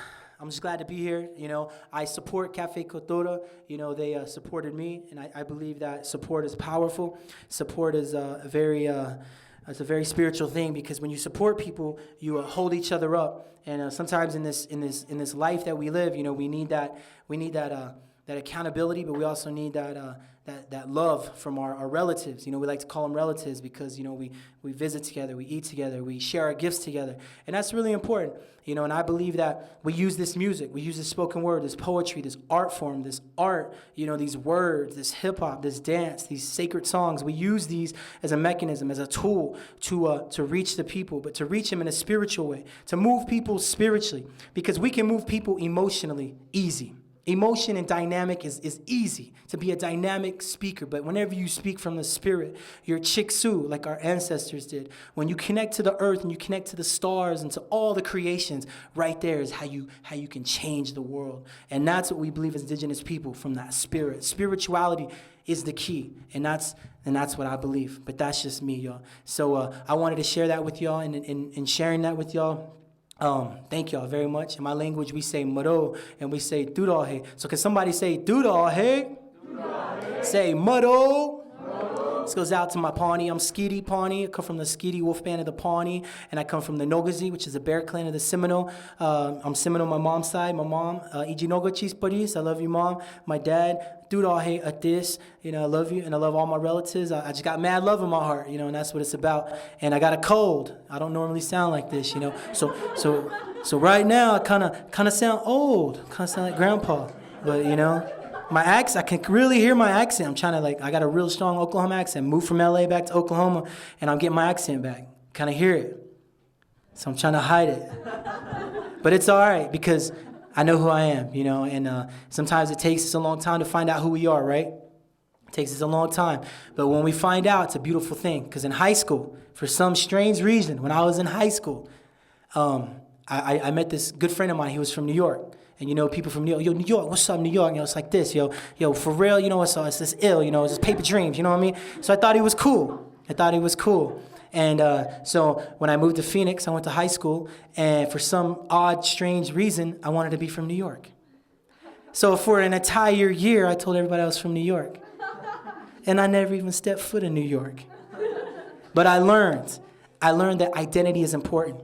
I'm just glad to be here. You know, I support Cafe Cultura. You know, they supported me, and I believe that support is powerful. Support is it's a very spiritual thing, because when you support people, you hold each other up. And sometimes in this life that we live, you know, we need that accountability, but we also need that love from our relatives. You know, we like to call them relatives because, you know, we visit together, we eat together, we share our gifts together, and that's really important. You know, and I believe that we use this music, we use this spoken word, this poetry, this art form, this art, you know, these words, this hip hop, this dance, these sacred songs. We use these as a mechanism, as a tool to reach the people, but to reach them in a spiritual way, to move people spiritually, because we can move people emotionally easy. Emotion and dynamic is easy, to be a dynamic speaker, but whenever you speak from the spirit, you're Chicsu, like our ancestors did. When you connect to the earth and you connect to the stars and to all the creations, right there is how you can change the world. And that's what we believe as indigenous people, from that spirit. Spirituality is the key, and that's what I believe. But that's just me, y'all. So I wanted to share that with y'all, and in sharing that with y'all, thank y'all very much. In my language, we say maro and we say dudahe. So can somebody say dudahe? Say maro. This goes out to my Pawnee. I'm Skeety Pawnee. I come from the Skeety Wolf Band of the Pawnee, and I come from the Nogazi, which is a bear clan of the Seminole. I'm Seminole on my mom's side. My mom, Ijinoga Paris. I love you, Mom. My dad, dudahe atis. You know, I love you, and I love all my relatives. I just got mad love in my heart, you know, and that's what it's about. And I got a cold. I don't normally sound like this, you know. So right now, I kind of sound old. Kind of sound like Grandpa, but you know. My accent, I can really hear my accent. I'm trying to I got a real strong Oklahoma accent. Moved from LA back to Oklahoma, and I'm getting my accent back. Kind of hear it. So I'm trying to hide it. But it's all right, because I know who I am, you know, and sometimes it takes us a long time to find out who we are, right? It takes us a long time. But when we find out, it's a beautiful thing. Because in high school, for some strange reason, when I was in high school, I met this good friend of mine. He was from New York. And you know, people from New York, what's up, New York? You know, it's like this, yo, for real, you know, it's this ill, you know, it's just paper dreams, you know what I mean? So I thought he was cool. And so when I moved to Phoenix, I went to high school, and for some odd, strange reason, I wanted to be from New York. So for an entire year, I told everybody I was from New York. And I never even stepped foot in New York. But I learned that identity is important.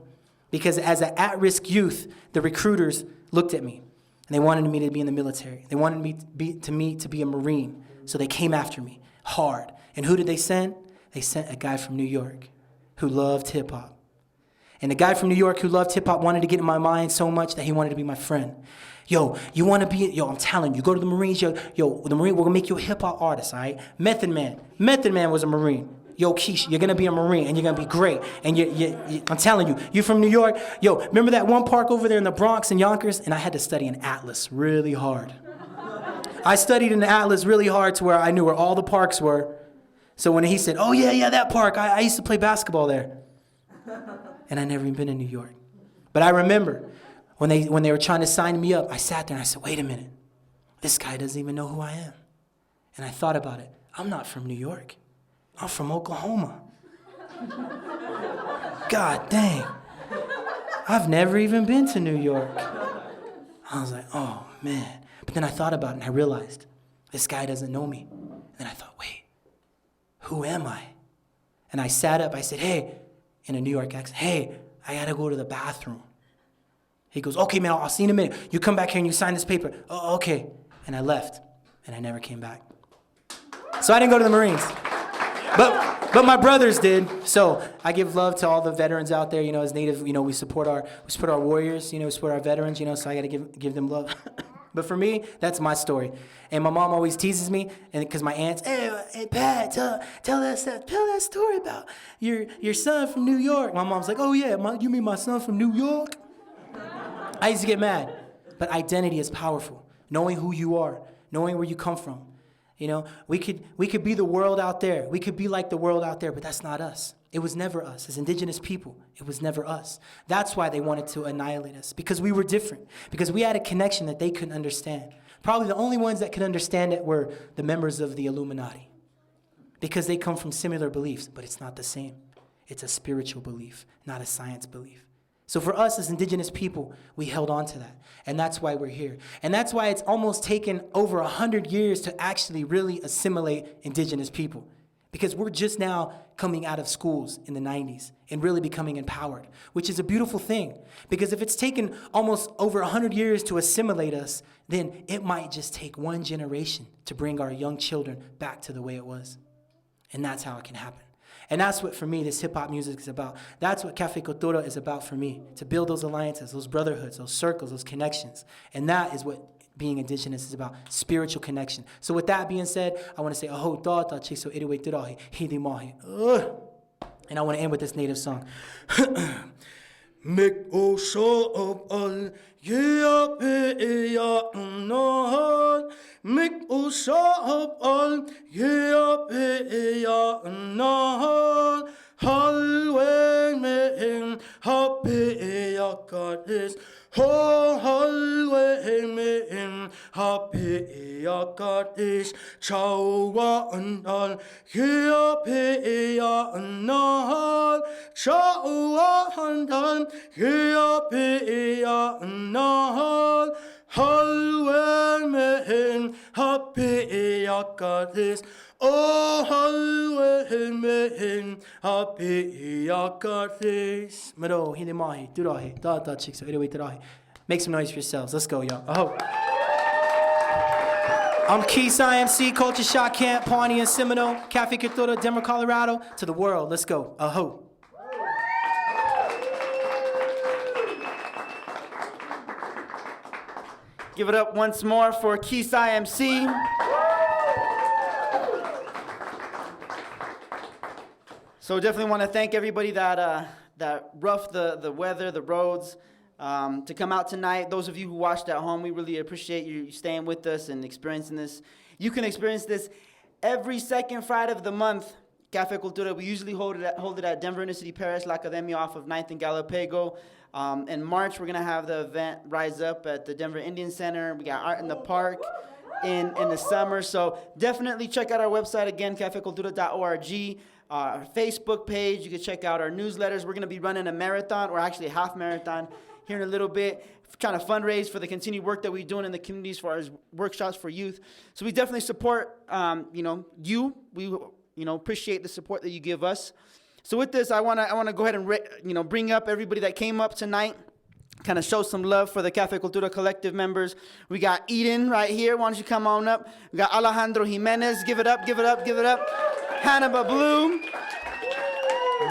Because as an at-risk youth, the recruiters looked at me, and they wanted me to be in the military. They wanted me to be a Marine. So they came after me hard. And who did they send? They sent a guy from New York who loved hip-hop. And the guy from New York who loved hip-hop wanted to get in my mind so much that he wanted to be my friend. Yo, you want to be, I'm telling you, go to the Marines, yo, the Marine, we're going to make you a hip-hop artist, all right? Method Man was a Marine. Yo, Keish, you're going to be a Marine, and you're going to be great. And I'm telling you, you're from New York. Yo, remember that one park over there in the Bronx in Yonkers? And I had to study an atlas really hard. I studied an atlas really hard to where I knew where all the parks were. So when he said, oh, yeah, that park, I used to play basketball there. And I never even been in New York. But I remember when they were trying to sign me up, I sat there and I said, wait a minute. This guy doesn't even know who I am. And I thought about it. I'm not from New York. I'm from Oklahoma. God dang. I've never even been to New York. I was like, oh, man. But then I thought about it and I realized this guy doesn't know me. And then I thought, wait, who am I? And I sat up. I said, hey, in a New York accent, hey, I got to go to the bathroom. He goes, okay, man, I'll see you in a minute. You come back here and you sign this paper. Oh, okay. And I left, and I never came back. So I didn't go to the Marines. But my brothers did. So I give love to all the veterans out there. You know, as Native, you know, we support our warriors. You know, we support our veterans. You know, so I got to give them love. But for me, that's my story. And my mom always teases me, and because my aunts, hey, Pat, tell that story about your son from New York. My mom's like, oh yeah, you mean my son from New York? I used to get mad. But identity is powerful. Knowing who you are, knowing where you come from. You know, we could be the world out there. We could be like the world out there, but that's not us. It was never us. As indigenous people, it was never us. That's why they wanted to annihilate us, because we were different, because we had a connection that they couldn't understand. Probably the only ones that could understand it were the members of the Illuminati, because they come from similar beliefs, but it's not the same. It's a spiritual belief, not a science belief. So for us as indigenous people, we held on to that. And that's why we're here. And that's why it's almost taken over 100 years to actually really assimilate indigenous people. Because we're just now coming out of schools in the 90s and really becoming empowered, which is a beautiful thing. Because if it's taken almost over 100 years to assimilate us, then it might just take one generation to bring our young children back to the way it was. And that's how it can happen. And that's what, for me, this hip-hop music is about. That's what Cafe Cultura is about for me, to build those alliances, those brotherhoods, those circles, those connections. And that is what being indigenous is about, spiritual connection. So with that being said, I want to say, aho tata chiso iriwe tirahi, hidi mahi. And I want to end with this native song. Mek o sho al ya pe ya no Mek o sho al ya pe ya no halwe me ha pe ya kadis ho halwe me ha pe ya kadis chawa andal ya pe ya no chawa andal ya pe ya no halwe me ha pe ya kadis oh halwe me ha pe ya kadis mero hindi mahi durahi tata chicks anyway tirahi. Make some noise for yourselves. Let's go, y'all. Oh. I'm Keys IMC, Culture Shock Camp, Pawnee and Seminole, Cafe Cultura, Denver, Colorado, to the world. Let's go. Aho. Give it up once more for Keys IMC. So definitely want to thank everybody that roughed the weather, the roads, to come out tonight. Those of you who watched at home, we really appreciate you staying with us and experiencing this. You can experience this every second Friday of the month Cafe Cultura, we usually hold it at Denver Inner City Paris, La Academia off of 9th and Galapego. In March, we're going to have the event Rise Up at the Denver Indian Center. We got Art in the Park in the summer. So definitely check out our website again, cafecultura.org. Our Facebook page. You can check out our newsletters. We're going to be running a marathon, or actually a half marathon, here in a little bit, trying to fundraise for the continued work that we're doing in the communities for our workshops for youth. So we definitely support, you. We, appreciate the support that you give us. So with this, I want to go ahead and bring up everybody that came up tonight, kind of show some love for the Cafe Cultura Collective members. We got Eden right here. Why don't you come on up? We got Alejandro Jimenez. Give it up, give it up, give it up. Hannibal Bloom,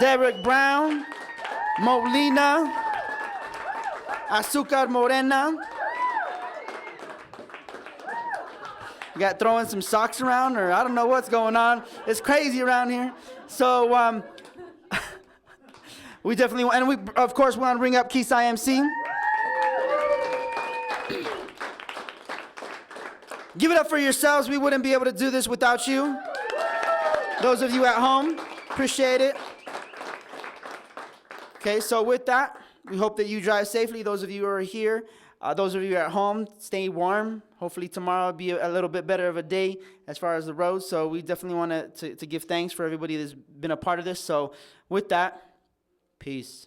Derek Brown, Molina, Azúcar Morena. You got throwing some socks around, or I don't know what's going on. It's crazy around here. So we definitely, and we of course want to bring up Keys IMC. Give it up for yourselves. We wouldn't be able to do this without you. Those of you at home, appreciate it. Okay, so with that, we hope that you drive safely. Those of you who are here, those of you at home, stay warm. Hopefully tomorrow will be a little bit better of a day as far as the roads. So we definitely want to give thanks for everybody that's been a part of this. So with that, peace.